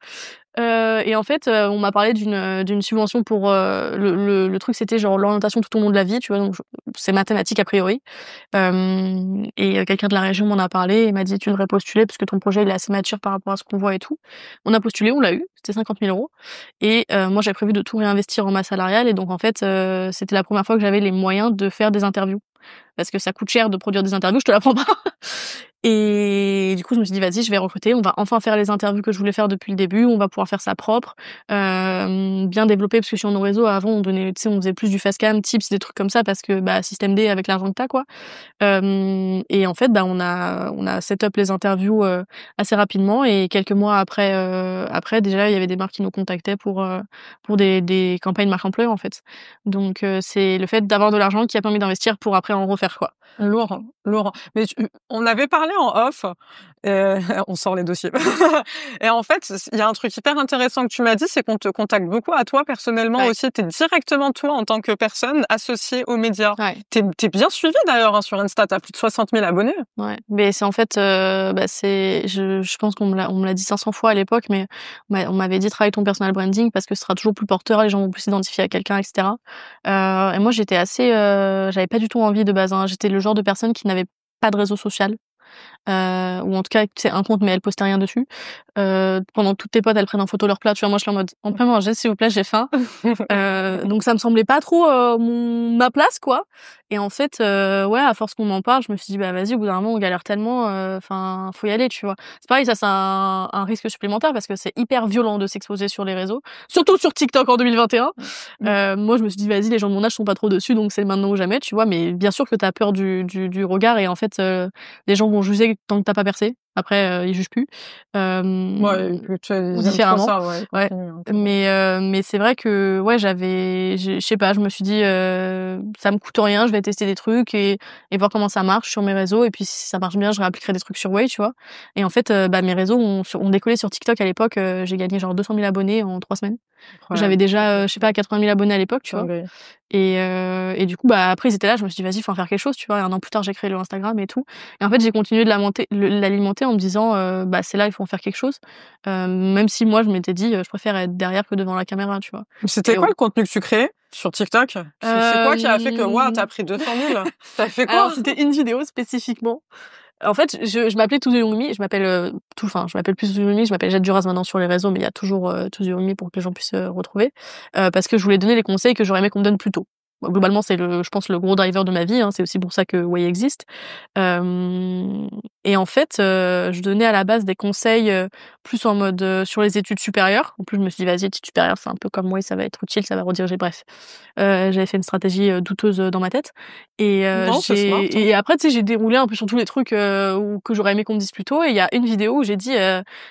Et en fait, on m'a parlé d'une subvention pour, le truc, c'était genre l'orientation tout au long de la vie, tu vois? Donc c'est mathématique a priori. Et quelqu'un de la région m'en a parlé et m'a dit: «Tu devrais postuler parce que ton projet, il est assez mature par rapport à ce qu'on voit et tout». On a postulé, on l'a eu, c'était 50 000 € et moi, j'avais prévu de tout réinvestir en masse salariale et donc en fait, c'était la première fois que j'avais les moyens de faire des interviews. Parce que ça coûte cher de produire des interviews, je te l'apprends pas. Et du coup, je me suis dit: «Vas-y, je vais recruter, on va enfin faire les interviews que je voulais faire depuis le début, on va pouvoir faire ça propre, bien développer». Parce que sur nos réseaux, avant, on donnait, tu sais, on faisait plus du face cam, tips, des trucs comme ça parce que, bah, système D avec l'argent que tu as, quoi. Et en fait, bah, on a set up les interviews, assez rapidement et quelques mois après déjà, il y avait des marques qui nous contactaient pour des campagnes marque employeur, en fait. Donc c'est le fait d'avoir de l'argent qui a permis d'investir pour après en refaire, quoi. Lourd, lourd. Mais on avait parlé en off, on sort les dossiers. Et en fait, il y a un truc hyper intéressant que tu m'as dit, c'est qu'on te contacte beaucoup à toi personnellement Ouais. aussi. Tu es directement toi en tant que personne associée aux médias. Ouais. Tu es bien suivie d'ailleurs, hein, sur Insta, tu as plus de 60 000 abonnés. Ouais, mais c'est en fait, bah, je pense qu'on me l'a dit 500 fois à l'époque, mais on m'avait dit: «Travaille ton personal branding parce que ce sera toujours plus porteur, les gens vont plus s'identifier à quelqu'un» et cetera. Et moi j'étais assez, j'avais pas du tout envie de base, hein. J'étais le genre de personne qui n'avait pas de réseau social. Ou en tout cas, c'est un compte, mais elle postait rien dessus. Pendant que toutes tes potes, elles prennent en photo leur plat, tu vois? Moi, je suis en mode: «On peut manger, s'il vous plaît, j'ai faim». Donc ça me semblait pas trop, ma place, quoi. Et en fait, ouais, à force qu'on m'en parle, je me suis dit: «Bah, vas-y, au bout d'un moment, on galère tellement, enfin, faut y aller», tu vois? C'est pareil, ça, c'est un risque supplémentaire parce que c'est hyper violent de s'exposer sur les réseaux, surtout sur TikTok en 2021. Moi, je me suis dit: «Vas-y, les gens de mon âge sont pas trop dessus, donc c'est maintenant ou jamais», tu vois? Mais bien sûr que t'as peur du regard et en fait, les gens vont juger tant que t'as pas percé. Après, ils jugent plus. Ouais, et puis ils aiment trop Différemment. ça, ouais. Ouais. Mais c'est vrai que, ouais, je sais pas, je me suis dit, «Ça me coûte rien, je vais tester des trucs et voir comment ça marche sur mes réseaux et puis si ça marche bien, je réappliquerai des trucs sur Way», tu vois? Et en fait, bah, mes réseaux ont décollé sur TikTok à l'époque, j'ai gagné genre 200 000 abonnés en 3 semaines. J'avais Incroyable. déjà, je sais pas, 80 000 abonnés à l'époque, tu vois? Dinguerie. Et du coup, bah, après ils étaient là, je me suis dit: «Vas-y, faut en faire quelque chose», tu vois? Et 1 an plus tard, j'ai créé le Instagram et tout. Et en fait, j'ai continué de l'alimenter en me disant, «Bah, c'est là, il faut en faire quelque chose». Même si moi, je m'étais dit, «Je préfère être derrière que devant la caméra», tu vois? C'était Et quoi au le contenu que tu créais sur TikTok? C'est quoi qui a fait que, waouh, tu as pris 200 000? Tu as fait alors quoi? c'était une vidéo spécifiquement. En fait, je m'appelais To The Young Me, je m'appelle plus To The Young Me, je m'appelle Jade Duras maintenant sur les réseaux, mais il y a toujours To The Young Me pour que les gens puissent retrouver, parce que je voulais donner les conseils que j'aurais aimé qu'on me donne plus tôt. Bon, globalement, c'est je pense, le gros driver de ma vie, hein, c'est aussi pour ça que Way existe. Et en fait, je donnais à la base des conseils plus en mode sur les études supérieures. En plus, je me suis dit, vas-y, études supérieures, c'est un peu comme moi, ça va être utile, ça va rediriger, bref. J'avais fait une stratégie douteuse dans ma tête. Et, Non, c'est smart, hein. et après, tu sais, j'ai déroulé un peu sur tous les trucs que j'aurais aimé qu'on me dise plus tôt. Et il y a une vidéo où j'ai dit,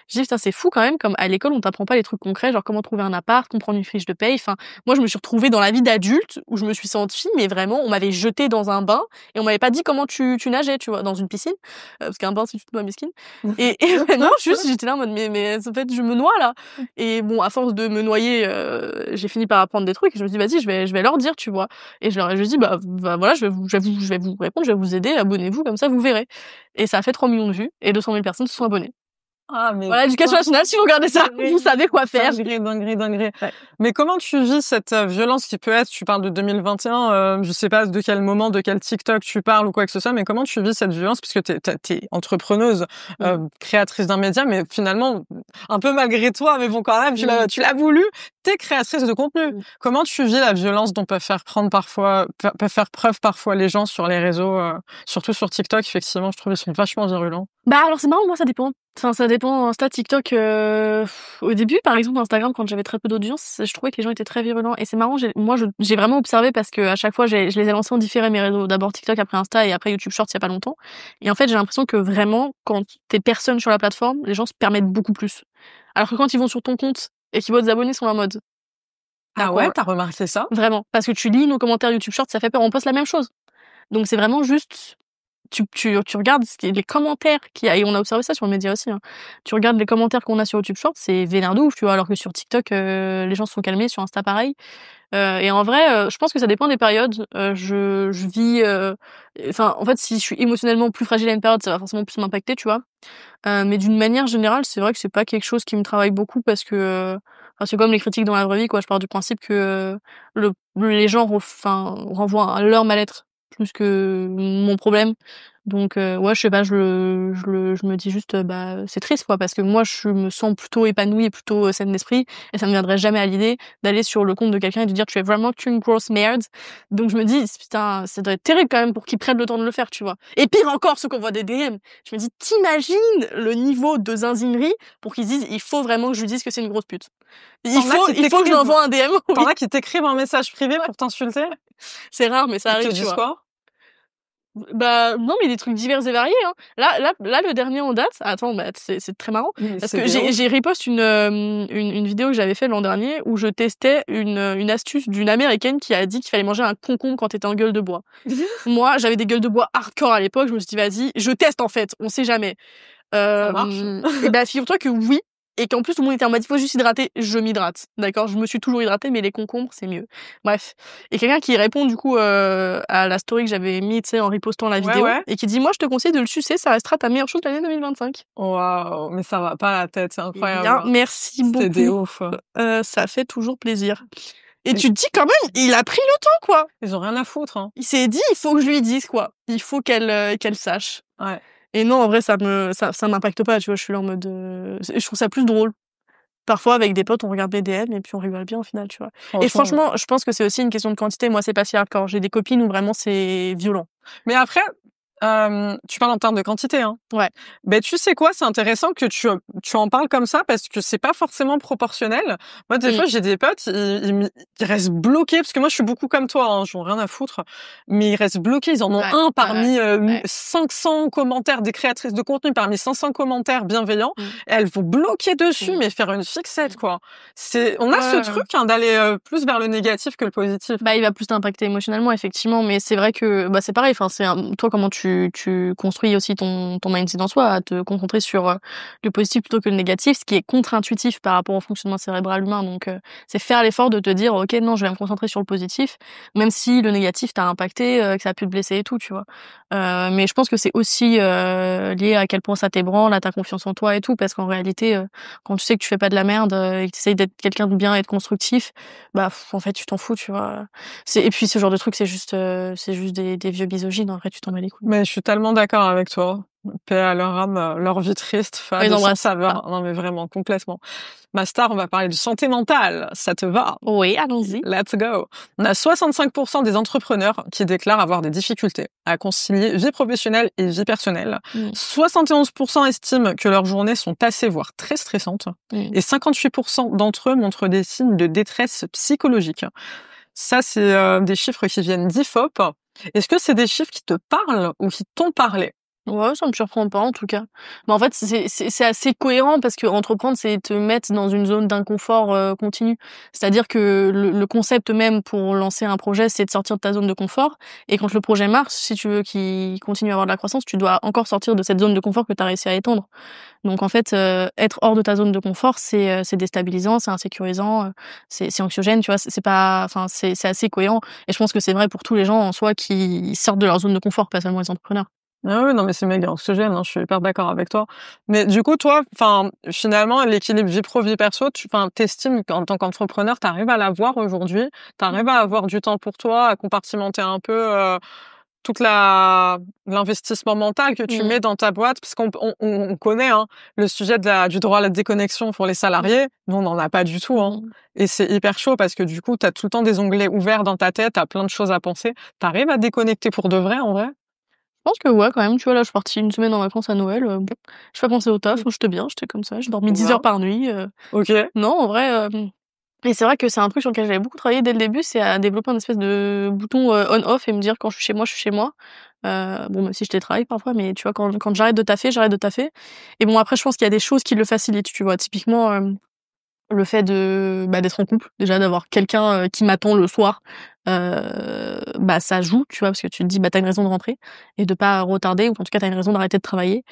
putain, c'est fou quand même, comme à l'école, on t'apprend pas les trucs concrets, genre comment trouver un appart, comprendre une fiche de paye. Enfin, moi, je me suis retrouvée dans la vie d'adulte où je me suis sentie, mais vraiment, on m'avait jetée dans un bain et on m'avait pas dit comment tu nageais, tu vois, dans une piscine, parce qu'un bain, c'est toute ma mesquine. Et vraiment, juste, j'étais là en mode, mais en fait, je me noie là. Et bon, à force de me noyer, j'ai fini par apprendre des trucs et je me dis, vas-y, je vais leur dire, tu vois. Et je leur ai juste dit, bah voilà, je vais vous répondre, je vais vous aider, abonnez-vous, comme ça, vous verrez. Et ça a fait 3 millions de vues et 200 000 personnes se sont abonnées. Ah, mais voilà, l'éducation nationale, si vous regardez ça, vous savez quoi faire. Dinguerie. Ouais. Mais comment tu vis cette violence qui peut être, tu parles de 2021, je sais pas de quel moment, de quel TikTok tu parles ou quoi que ce soit, mais comment tu vis cette violence, puisque t'es entrepreneuse, créatrice d'un média, mais finalement, un peu malgré toi, mais bon, quand même, tu l'as voulu, t'es créatrice de contenu. Comment tu vis la violence dont peuvent faire preuve parfois les gens sur les réseaux, surtout sur TikTok, effectivement, je trouve qu'ils sont vachement virulents. Bah alors c'est marrant, moi ça dépend. Enfin ça dépend. Insta, TikTok. Au début, par exemple, Instagram, quand j'avais très peu d'audience, je trouvais que les gens étaient très virulents. Et c'est marrant. J'ai vraiment observé parce que à chaque fois, je les ai lancés en différé mes réseaux. D'abord TikTok, après Insta et après YouTube Shorts il y a pas longtemps. Et en fait, j'ai l'impression que vraiment, quand t'es personne sur la plateforme, les gens se permettent beaucoup plus. Alors que quand ils vont sur ton compte et qu'ils voient des abonnés, sont en mode. Ah ouais, t'as remarqué ça? Vraiment, parce que tu lis nos commentaires YouTube Shorts, ça fait peur. On poste la même chose. Donc c'est vraiment juste. Tu regardes les commentaires qu'il y a, et on a observé ça sur le média aussi, hein. Tu regardes les commentaires qu'on a sur YouTube Short, c'est vénère de ouf, tu vois, alors que sur TikTok, les gens se sont calmés, sur Insta pareil. Et en vrai, je pense que ça dépend des périodes. Je vis, en fait, si je suis émotionnellement plus fragile à une période, ça va forcément plus m'impacter, tu vois. Mais d'une manière générale, c'est vrai que c'est pas quelque chose qui me travaille beaucoup parce que, c'est comme les critiques dans la vraie vie, quoi. Je pars du principe que les gens renvoient à leur mal-être plus que mon problème. Donc ouais, je sais pas, je me dis juste bah c'est triste quoi, parce que moi je me sens plutôt épanouie et plutôt saine d'esprit, et ça me viendrait jamais à l'idée d'aller sur le compte de quelqu'un et de dire tu es vraiment une grosse merde. Donc je me dis putain, ça doit être terrible quand même pour qu'ils prennent le temps de le faire, tu vois. Et pire encore, ceux qu'on voit des DM, je me dis t'imagines le niveau de zinzinerie pour qu'ils disent il faut vraiment que je lui dise que c'est une grosse pute. Il faut que je lui envoie un DM. T'en as qui t'écrivent un message privé pour t'insulter? C'est rare, mais ça arrive, Ils te tu disent vois. quoi? Bah non, mais des trucs divers et variés, hein. Là le dernier en date, attends, bah c'est très marrant parce que j'ai repost une vidéo que j'avais fait l'an dernier où je testais une astuce d'une américaine qui a dit qu'il fallait manger un concombre quand t'étais en gueule de bois. Moi, j'avais des gueules de bois hardcore à l'époque, je me suis dit vas-y, je teste en fait, on sait jamais. Ça marche? Et bah figure-toi que oui, et qu'en plus tout le monde était en mode il faut juste hydrater, je m'hydrate, d'accord, je me suis toujours hydratée, mais les concombres c'est mieux. Bref, et quelqu'un qui répond du coup à la story que j'avais mis, tu sais, en ripostant la vidéo, et qui dit moi je te conseille de le sucer, ça restera ta meilleure chose de l'année 2025. Waouh, mais ça va pas la tête, c'est incroyable. Bien, merci beaucoup. C'est des ouf. Ça fait toujours plaisir. Et tu te dis quand même, il a pris le temps quoi. Ils ont rien à foutre, hein. Il s'est dit il faut que je lui dise quoi, il faut qu'elle sache. Ouais. Et non, en vrai, ça m'impacte pas, tu vois, je suis là en mode, je trouve ça plus drôle. Parfois, avec des potes, on regarde les DM et puis on rigole bien au final, tu vois. Et franchement, je pense que c'est aussi une question de quantité. Moi, c'est pas si hardcore. J'ai des copines où vraiment c'est violent. Mais après, tu parles en termes de quantité, hein. Ouais. Ben tu sais quoi, c'est intéressant que tu en parles comme ça parce que c'est pas forcément proportionnel. Moi, des fois, j'ai des potes, ils restent bloqués parce que moi, je suis beaucoup comme toi, hein, j'en ai rien à foutre, mais ils restent bloqués. Ils en ont un parmi 500 commentaires des créatrices de contenu, parmi 500 commentaires bienveillants. Et elles vont bloquer dessus, mais faire une fixette, quoi. On a ce truc hein, d'aller plus vers le négatif que le positif. Bah, il va plus t'impacter émotionnellement, effectivement, mais c'est vrai que bah c'est pareil. Enfin, toi, comment tu construis aussi ton mindset en soi, à te concentrer sur le positif plutôt que le négatif, ce qui est contre-intuitif par rapport au fonctionnement cérébral humain. Donc c'est faire l'effort de te dire ok, non, je vais me concentrer sur le positif, même si le négatif t'a impacté, que ça a pu te blesser et tout, tu vois. Mais je pense que c'est aussi lié à quel point ça t'ébranle, à ta confiance en toi et tout, parce qu'en réalité, quand tu sais que tu fais pas de la merde et que tu essayes d'être quelqu'un de bien et de constructif, bah en fait tu t'en fous, tu vois. Et puis ce genre de truc, c'est juste des vieux misogynes, en vrai tu t'en bats les couilles. mais je suis tellement d'accord avec toi. Paix à leur âme, leur vie triste, Ils de sans embrassent. saveur. Non, mais vraiment, complètement. Ma star, on va parler de santé mentale. Ça te va? Oui, allons-y. Let's go. On a 65% des entrepreneurs qui déclarent avoir des difficultés à concilier vie professionnelle et vie personnelle. 71% estiment que leurs journées sont assez, voire très stressantes. Et 58% d'entre eux montrent des signes de détresse psychologique. Ça, c'est des chiffres qui viennent d'IFOP. Est-ce que c'est des chiffres qui te parlent ou qui t'ont parlé? Ouais, ça me surprend pas en tout cas. Mais en fait, c'est assez cohérent parce que entreprendre, c'est te mettre dans une zone d'inconfort continu. C'est-à-dire que le concept même pour lancer un projet, c'est de sortir de ta zone de confort. Et quand le projet marche, si tu veux qu'il continue à avoir de la croissance, tu dois encore sortir de cette zone de confort que tu as réussi à étendre. Donc en fait, être hors de ta zone de confort, c'est déstabilisant, c'est insécurisant, c'est anxiogène, tu vois. C'est pas, enfin, c'est assez cohérent. Et je pense que c'est vrai pour tous les gens en soi qui sortent de leur zone de confort, pas seulement les entrepreneurs. Ah oui, non, mais c'est méga anxiogène, hein, je suis hyper d'accord avec toi. Mais du coup, toi, enfin, finalement, l'équilibre vie pro, vie perso, t'estimes qu'en tant qu'entrepreneur, t'arrives à l'avoir aujourd'hui? T'arrives à avoir du temps pour toi, à compartimenter un peu toute l'investissement mental que tu mets dans ta boîte? Parce qu'on connaît, hein, le sujet du droit à la déconnexion pour les salariés. Nous, on n'en a pas du tout, hein. Et c'est hyper chaud parce que du coup, t'as tout le temps des onglets ouverts dans ta tête, t'as plein de choses à penser. T'arrives à déconnecter pour de vrai, en vrai? Je pense que ouais, quand même, tu vois, là, je suis partie une semaine en vacances à Noël, j'ai pas pensé au taf, j'étais bien, j'étais comme ça, j'ai dormi 10 heures par nuit, OK. non, en vrai, et c'est vrai que c'est un truc sur lequel j'avais beaucoup travaillé dès le début, c'est à développer un espèce de bouton, on-off et me dire quand je suis chez moi, je suis chez moi. Bon, même si je télétravaille parfois, mais tu vois, quand j'arrête de taffer, j'arrête de taffer. Et bon, après, je pense qu'il y a des choses qui le facilitent, tu vois? Typiquement, le fait d'être en couple, déjà d'avoir quelqu'un, qui m'attend le soir, ça joue, tu vois? Parce que tu te dis: «Bah, tu as une raison de rentrer et de pas retarder ou en tout cas, tu as une raison d'arrêter de travailler».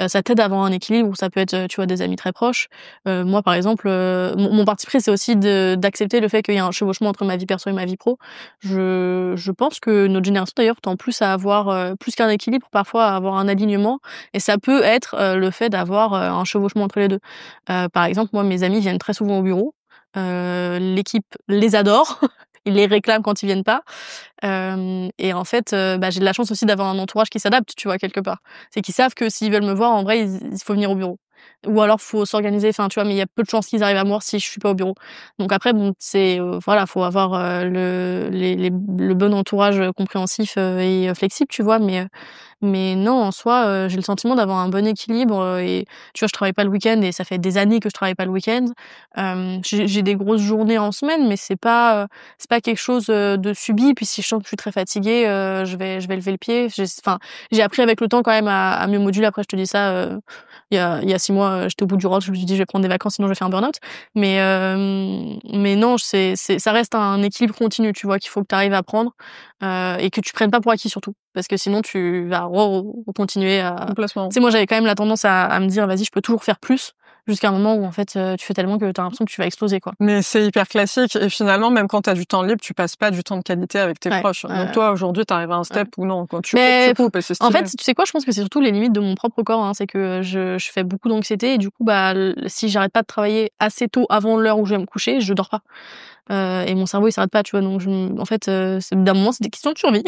Ça t'aide à avoir un équilibre où ça peut être, tu vois, des amis très proches. Moi, par exemple, mon parti pris, c'est aussi d'accepter le fait qu'il y a un chevauchement entre ma vie perso et ma vie pro. Je pense que notre génération, d'ailleurs, tend plus à avoir, plus qu'un équilibre, parfois à avoir un alignement et ça peut être, le fait d'avoir, un chevauchement entre les 2. Par exemple, moi, mes amis viennent très souvent au bureau. L'équipe les adore. Ils les réclament quand ils viennent pas. Et en fait, j'ai de la chance aussi d'avoir un entourage qui s'adapte, tu vois, quelque part. C'est qu'ils savent que s'ils veulent me voir, en vrai, il faut venir au bureau. Ou alors faut s'organiser, enfin, tu vois, mais il y a peu de chances qu'ils arrivent à me voir si je suis pas au bureau. Donc après, bon, c'est, voilà, faut avoir, le bon entourage, compréhensif, et flexible, tu vois? Mais non, en soi, j'ai le sentiment d'avoir un bon équilibre, et tu vois, je travaille pas le week-end et ça fait des années que je travaille pas le week-end. J'ai des grosses journées en semaine, mais c'est pas quelque chose, de subi. Puis si je sens que je suis très fatiguée, je vais lever le pied. J'ai appris avec le temps quand même à mieux moduler. Après, je te dis ça, il y a 6 mois, j'étais au bout du rôle. Je me suis dit: «Je vais prendre des vacances, sinon je vais faire un burn-out». Mais non, ça reste un équilibre continu, tu vois, qu'il faut que tu arrives à prendre, et que tu prennes pas pour acquis surtout. Parce que sinon tu vas continuer à, Complètement. tu sais, moi, j'avais quand même la tendance à me dire: «Vas-y, je peux toujours faire plus», jusqu'à un moment où en fait, tu fais tellement que tu as l'impression que tu vas exploser, quoi. Mais c'est hyper classique et finalement, même quand tu as du temps libre, tu passes pas du temps de qualité avec tes Ouais, proches. Donc toi, aujourd'hui, tu arrives à un step où non, quand tu coupes, mais tu coupes et c'est en stylé. fait, tu sais quoi? Je pense que c'est surtout les limites de mon propre corps, hein. C'est que je fais beaucoup d'anxiété et du coup, si j'arrête pas de travailler assez tôt avant l'heure où je vais me coucher, je dors pas. Et mon cerveau, il s'arrête pas, tu vois? Donc en fait, d'un moment, c'est des questions de survie.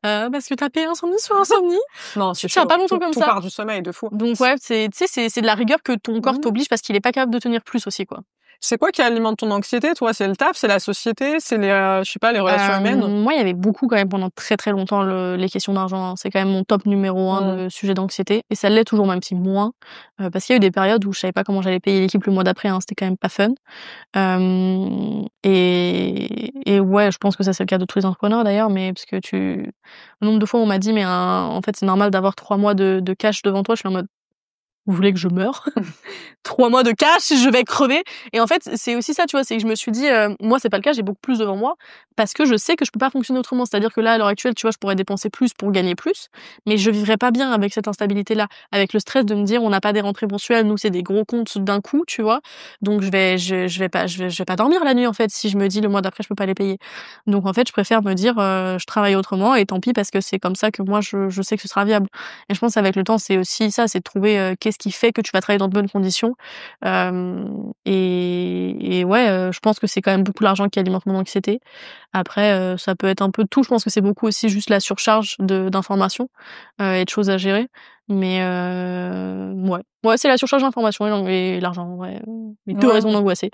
Parce que taper insomnie sur insomnie, Non, tu c'est tiens chaud. pas longtemps Tout, comme tout ça. part du sommeil, de fou. Donc ouais, tu sais, c'est de la rigueur que ton corps Mmh. t'oblige parce qu'il est pas capable de tenir plus aussi, quoi. C'est quoi qui alimente ton anxiété, toi? C'est le taf, c'est la société, c'est je sais pas, les relations humaines? Moi, il y avait beaucoup quand même pendant très, très longtemps les questions d'argent, hein. C'est quand même mon top numéro 1 de sujet d'anxiété et ça l'est toujours, même si moins, parce qu'il y a eu des périodes où je savais pas comment j'allais payer l'équipe le mois d'après, hein, c'était quand même pas fun. Et ouais, je pense que ça, c'est le cas de tous les entrepreneurs d'ailleurs, mais parce que le nombre de fois où on m'a dit: «Mais en fait, c'est normal d'avoir 3 mois de cash devant toi», je suis en mode: «Vous voulez que je meure?» 3 mois de cash, je vais crever. Et en fait, c'est aussi ça, tu vois, c'est que je me suis dit, moi, c'est pas le cas, j'ai beaucoup plus devant moi parce que je sais que je peux pas fonctionner autrement. C'est-à-dire que là, à l'heure actuelle, tu vois, je pourrais dépenser plus pour gagner plus, mais je vivrais pas bien avec cette instabilité-là, avec le stress de me dire: «On n'a pas des rentrées mensuelles, nous, c'est des gros comptes d'un coup», tu vois? Donc je vais pas dormir la nuit, en fait, si je me dis: «Le mois d'après, je peux pas les payer». Donc en fait, je préfère me dire, «Je travaille autrement et tant pis parce que c'est comme ça que moi, je sais que ce sera viable». Et je pense avec le temps, c'est aussi ça, c'est de trouver, qu'est-ce ce qui fait que tu vas travailler dans de bonnes conditions. Et ouais, je pense que c'est quand même beaucoup l'argent qui alimente mon anxiété. Après, ça peut être un peu de tout. Je pense que c'est beaucoup aussi juste la surcharge d'informations et de choses à gérer. Mais ouais, c'est la surcharge d'informations et l'argent, ouais, les 2 raisons d'angoisser.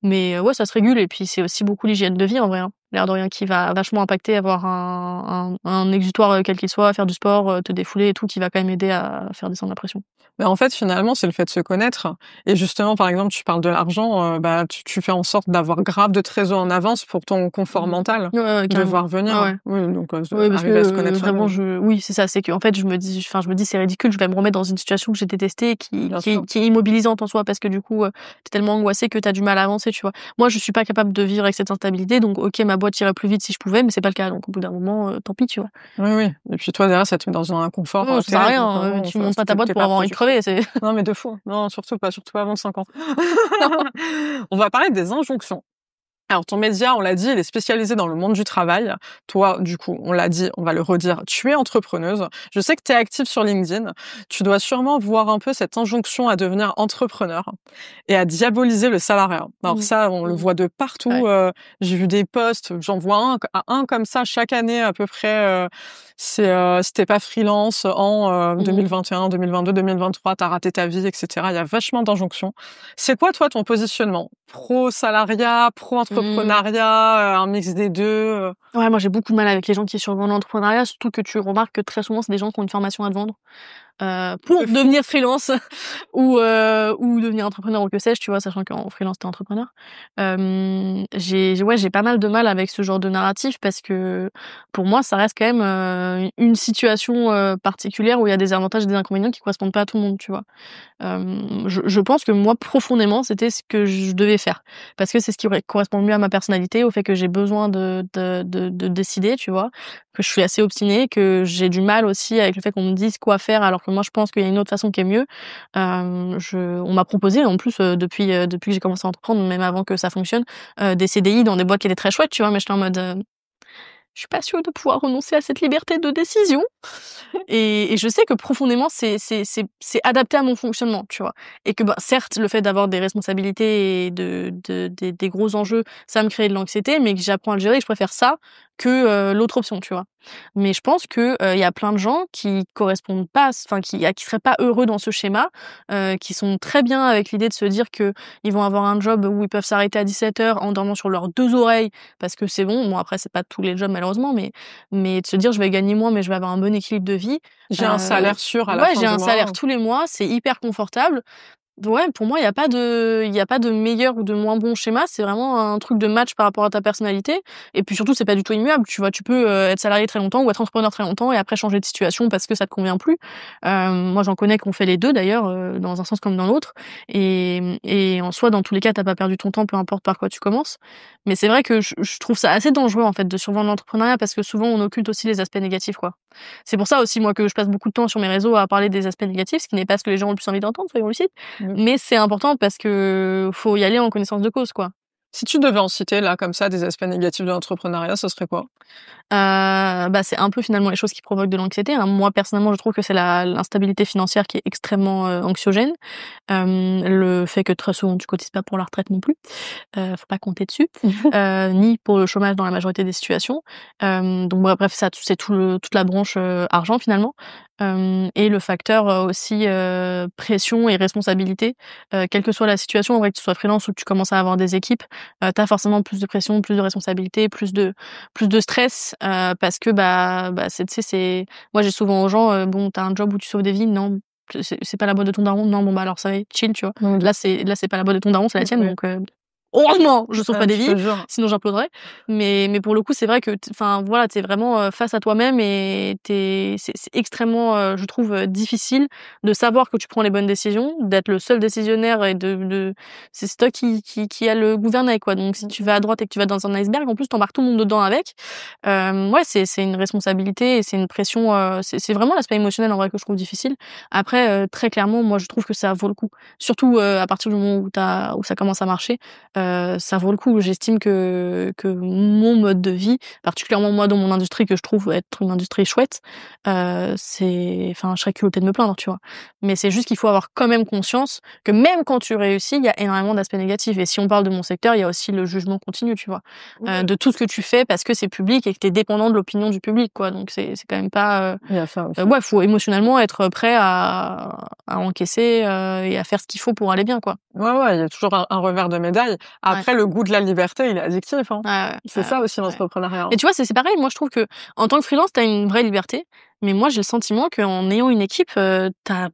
Mais ouais, ça se régule et puis c'est aussi beaucoup l'hygiène de vie en vrai, hein. L'air de rien qui va vachement impacter, avoir un exutoire, quel qu'il soit, faire du sport, te défouler et tout, qui va quand même aider à faire descendre la pression. Mais en fait, finalement, c'est le fait de se connaître et justement, par exemple, tu parles de l'argent, bah, tu fais en sorte d'avoir grave de trésor en avance pour ton confort mental, Ouais, ouais, de carrément. voir venir. Ouais, ouais. Oui, donc Oui, parce que, arriver à se connaître vraiment soi-même. oui, c'est ça, c'est qu'en fait, je me dis: «C'est ridicule, je vais me remettre dans une situation que j'ai détestée et qui Bien qui sûr. est qui est immobilisante en soi», parce que du coup, tu tellement angoissé que t'as du mal à avancer, tu vois? Moi, je suis pas capable de vivre avec cette instabilité, donc OK, ma boîte irait plus vite si je pouvais, mais c'est pas le cas, donc au bout d'un moment, tant pis, tu vois? Oui, oui et puis toi, derrière, ça te met dans un inconfort, Ça sert à terrible, donc rien, non, tu ça montes pas ta boîte tu pour pas avoir envie de productif. crever, c'est Non, mais de fou. Non, surtout pas avant 5 ans. On va parler des injonctions. Alors, ton média, on l'a dit, il est spécialisé dans le monde du travail. Toi, du coup, on l'a dit, on va le redire, tu es entrepreneuse. Je sais que tu es active sur LinkedIn. Tu dois sûrement voir un peu cette injonction à devenir entrepreneur et à diaboliser le salariat. Alors Mmh. ça, on le Mmh. voit de partout. Ouais. J'ai vu des posts, j'en vois un comme ça chaque année à peu près. C'est si t'es pas freelance en Mmh. 2021, 2022, 2023, t'as raté ta vie, etc. Il y a vachement d'injonctions. C'est quoi, toi, ton positionnement? Pro-salariat, Mmh. pro-entrepreneuriat, un mix des deux Ouais, moi j'ai beaucoup de mal avec les gens qui survendent l'entrepreneuriat, surtout que tu remarques que très souvent c'est des gens qui ont une formation à te vendre, de pour fou? devenir freelance ou devenir entrepreneur ou que sais-je, tu vois? Sachant qu'en freelance, tu es entrepreneur. J'ai pas mal de mal avec ce genre de narratif parce que pour moi, ça reste quand même, une situation, particulière où il y a des avantages et des inconvénients qui correspondent pas à tout le monde, tu vois? Je pense que moi, profondément, c'était ce que je devais faire. Parce que c'est ce qui correspond le mieux à ma personnalité, au fait que j'ai besoin de décider, tu vois? Que je suis assez obstinée, que j'ai du mal aussi avec le fait qu'on me dise quoi faire, alors que moi je pense qu'il y a une autre façon qui est mieux. On m'a proposé en plus, depuis que j'ai commencé à entreprendre, même avant que ça fonctionne, des CDI dans des boîtes qui étaient très chouettes, tu vois? Mais j'étais en mode, «Je suis pas sûre de pouvoir renoncer à cette liberté de décision». Et je sais que profondément, c'est adapté à mon fonctionnement, tu vois? Et que, bah, certes, le fait d'avoir des responsabilités et des gros enjeux, ça me crée de l'anxiété, mais que j'apprends à le gérer et que je préfère ça que, l'autre option, tu vois? Mais je pense que, il y a plein de gens qui correspondent pas enfin, qui seraient pas heureux dans ce schéma, qui sont très bien avec l'idée de se dire qu'ils vont avoir un job où ils peuvent s'arrêter à 17 heures en dormant sur leurs 2 oreilles parce que c'est bon. Bon, après, c'est pas tous les jobs malheureusement, mais de se dire: «Je vais gagner moins, mais je vais avoir un bon équilibre de vie». J'ai un Heu, salaire sûr à la ouais, fin j'ai du un salaire mois. tous les mois, c'est hyper confortable. Ouais, pour moi, il y a pas de meilleur ou de moins bon schéma, c'est vraiment un truc de match par rapport à ta personnalité et puis surtout, c'est pas du tout immuable, tu vois? Tu peux, être salarié très longtemps ou être entrepreneur très longtemps et après changer de situation parce que ça te convient plus. Moi, j'en connais qui ont fait les 2 d'ailleurs, dans un sens comme dans l'autre et en soi, dans tous les cas, tu as pas perdu ton temps, peu importe par quoi tu commences. Mais c'est vrai que je trouve ça assez dangereux, en fait, de survendre l'entrepreneuriat parce que souvent, on occulte aussi les aspects négatifs, quoi. C'est pour ça aussi, moi, que je passe beaucoup de temps sur mes réseaux à parler des aspects négatifs, ce qui n'est pas ce que les gens ont le plus envie d'entendre, soyons lucides. Mmh. Mais c'est important parce que faut y aller en connaissance de cause, quoi. Si tu devais en citer là, comme ça, des aspects négatifs de l'entrepreneuriat, ce serait quoi? Bah, c'est un peu finalement les choses qui provoquent de l'anxiété, hein. Moi, personnellement, je trouve que c'est l'instabilité financière qui est extrêmement, anxiogène. Le fait que très souvent tu cotises pas pour la retraite non plus, faut pas compter dessus, ni pour le chômage dans la majorité des situations. Donc bref, ça c'est toute la branche, argent finalement. Et le facteur, aussi, pression et responsabilité, quelle que soit la situation, en vrai, que tu sois freelance ou que tu commences à avoir des équipes, tu as forcément plus de pression, plus de responsabilité, plus de stress, parce que, bah, c'est tu sais, c'est moi, j'ai souvent aux gens, «Bon, tu as un job où tu sauves des vies?» «Non». «C'est pas la boîte de ton daron?» «Non». «Bon, bah, alors ça va être chill», tu vois? Mmh, de Là, c'est pas la boîte de ton daron, c'est la tienne, oui. donc heureusement, je sauve pas des Je vies, te jure. sinon j'imploserais. Mais pour le coup, c'est vrai que enfin, voilà, tu es vraiment, face à toi-même et c'est extrêmement, je trouve, difficile de savoir que tu prends les bonnes décisions, d'être le seul décisionnaire et c'est toi qui a le gouvernail, quoi. Donc si tu vas à droite et que tu vas dans un iceberg, en plus, tu embarques tout le monde dedans avec. Ouais, c'est une responsabilité et c'est une pression, c'est vraiment l'aspect émotionnel, en vrai, que je trouve difficile. Après, très clairement, moi, je trouve que ça vaut le coup. Surtout, à partir du moment où ça commence à marcher, ça vaut le coup. J'estime que mon mode de vie, particulièrement moi dans mon industrie que je trouve être une industrie chouette, je serais culottée de me plaindre, tu vois. Mais c'est juste qu'il faut avoir quand même conscience que même quand tu réussis, il y a énormément d'aspects négatifs. Et si on parle de mon secteur, il y a aussi le jugement continu, tu vois, de tout ce que tu fais parce que c'est public et que t'es dépendant de l'opinion du public, quoi. Donc c'est quand même pas. Il y a ça aussi. Ouais, faut émotionnellement être prêt à encaisser et à faire ce qu'il faut pour aller bien, quoi. Ouais, il y a toujours un revers de médaille. Après, le goût de la liberté, il est addictif, hein. C'est ça aussi l'entrepreneuriat. Et tu vois, c'est pareil. Moi, je trouve que en tant que freelance, t'as une vraie liberté. Mais moi, j'ai le sentiment qu'en ayant une équipe, t'as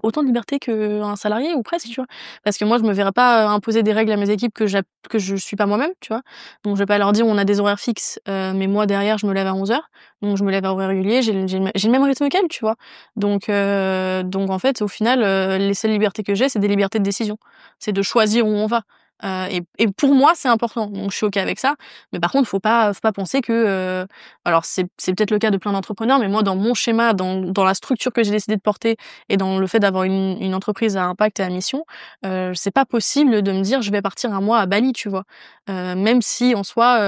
autant de liberté qu'un salarié ou presque, tu vois. Parce que moi, je me verrais pas imposer des règles à mes équipes que je suis pas moi-même, tu vois. Donc, je vais pas leur dire on a des horaires fixes, mais moi derrière, je me lève à 11h. Donc, je me lève à horaire régulier. J'ai le même rythme qu'elles, tu vois. Donc en fait, au final, les seules libertés que j'ai, c'est des libertés de décision. C'est de choisir où on va. Et pour moi, c'est important. Donc, je suis OK avec ça. Mais par contre, faut pas penser que, alors c'est peut-être le cas de plein d'entrepreneurs, mais moi, dans mon schéma, dans la structure que j'ai décidé de porter et dans le fait d'avoir une entreprise à impact et à mission, c'est pas possible de me dire je vais partir un mois à Bali, tu vois. Même si en soi,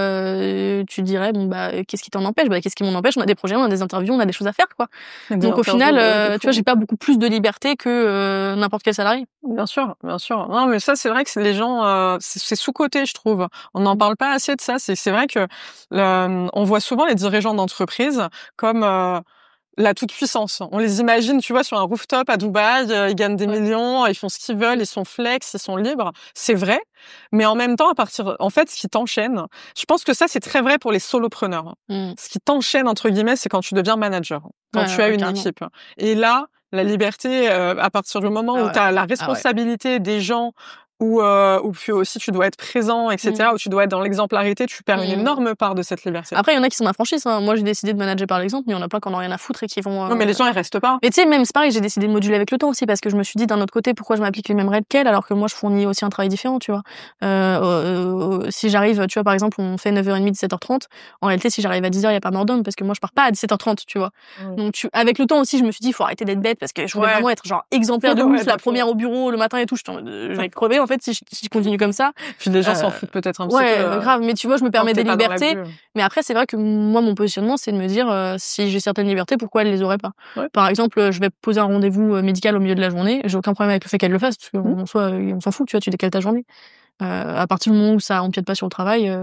tu dirais bon bah qu'est-ce qui t'en empêche? Bah qu'est-ce qui m'en empêche? On a des projets, on a des interviews, on a des choses à faire, quoi. Donc au final, tu vois, j'ai pas beaucoup plus de liberté que n'importe quel salarié. Bien sûr, bien sûr. Non, mais ça, c'est vrai que les gens, c'est sous-coté, je trouve. On n'en parle pas assez de ça. C'est vrai que on voit souvent les dirigeants d'entreprise comme la toute-puissance. On les imagine, tu vois, sur un rooftop à Dubaï, ils gagnent des millions, ils font ce qu'ils veulent, ils sont flex, ils sont libres. C'est vrai, mais en même temps, en fait, ce qui t'enchaîne, je pense que ça, c'est très vrai pour les solopreneurs. Ce qui t'enchaîne, entre guillemets, c'est quand tu deviens manager, quand tu as une équipe. Et là, la liberté, à partir du moment où tu as la responsabilité des gens, où puis aussi tu dois être présent, etc., où tu dois être dans l'exemplarité, tu perds une énorme part de cette liberté. Après, il y en a qui sont affranchis, hein. Moi, j'ai décidé de manager par l'exemple, mais il y en a plein qui en ont rien à foutre et qui vont... Non, mais les gens, ils restent pas. Mais tu sais, même, c'est pareil, j'ai décidé de moduler avec le temps aussi, parce que je me suis dit, d'un autre côté, pourquoi je m'applique les mêmes règles qu'elle, alors que moi, je fournis aussi un travail différent, tu vois. Si j'arrive, tu vois, par exemple, on fait 9h30, 17h30, en réalité, si j'arrive à 10h, il y a pas mort d'homme, parce que moi, je pars pas à 17h30, tu vois. Donc, avec le temps aussi, je me suis dit, il faut arrêter d'être bête, parce que je voulais vraiment être, genre, exemplaire de ouf, la première au bureau, le matin et tout, je vais crever, en fait, si je continue comme ça. Puis les gens s'en foutent peut-être un petit peu. Ouais, grave. Mais tu vois, je me permets des libertés. Mais après, c'est vrai que moi, mon positionnement, c'est de me dire, si j'ai certaines libertés, pourquoi elle les aurait pas? Par exemple, je vais poser un rendez-vous médical au milieu de la journée. J'ai aucun problème avec le fait qu'elle le fasse, parce qu'en soi, on s'en fout, tu vois, tu décales ta journée. À partir du moment où ça empiète pas sur le travail,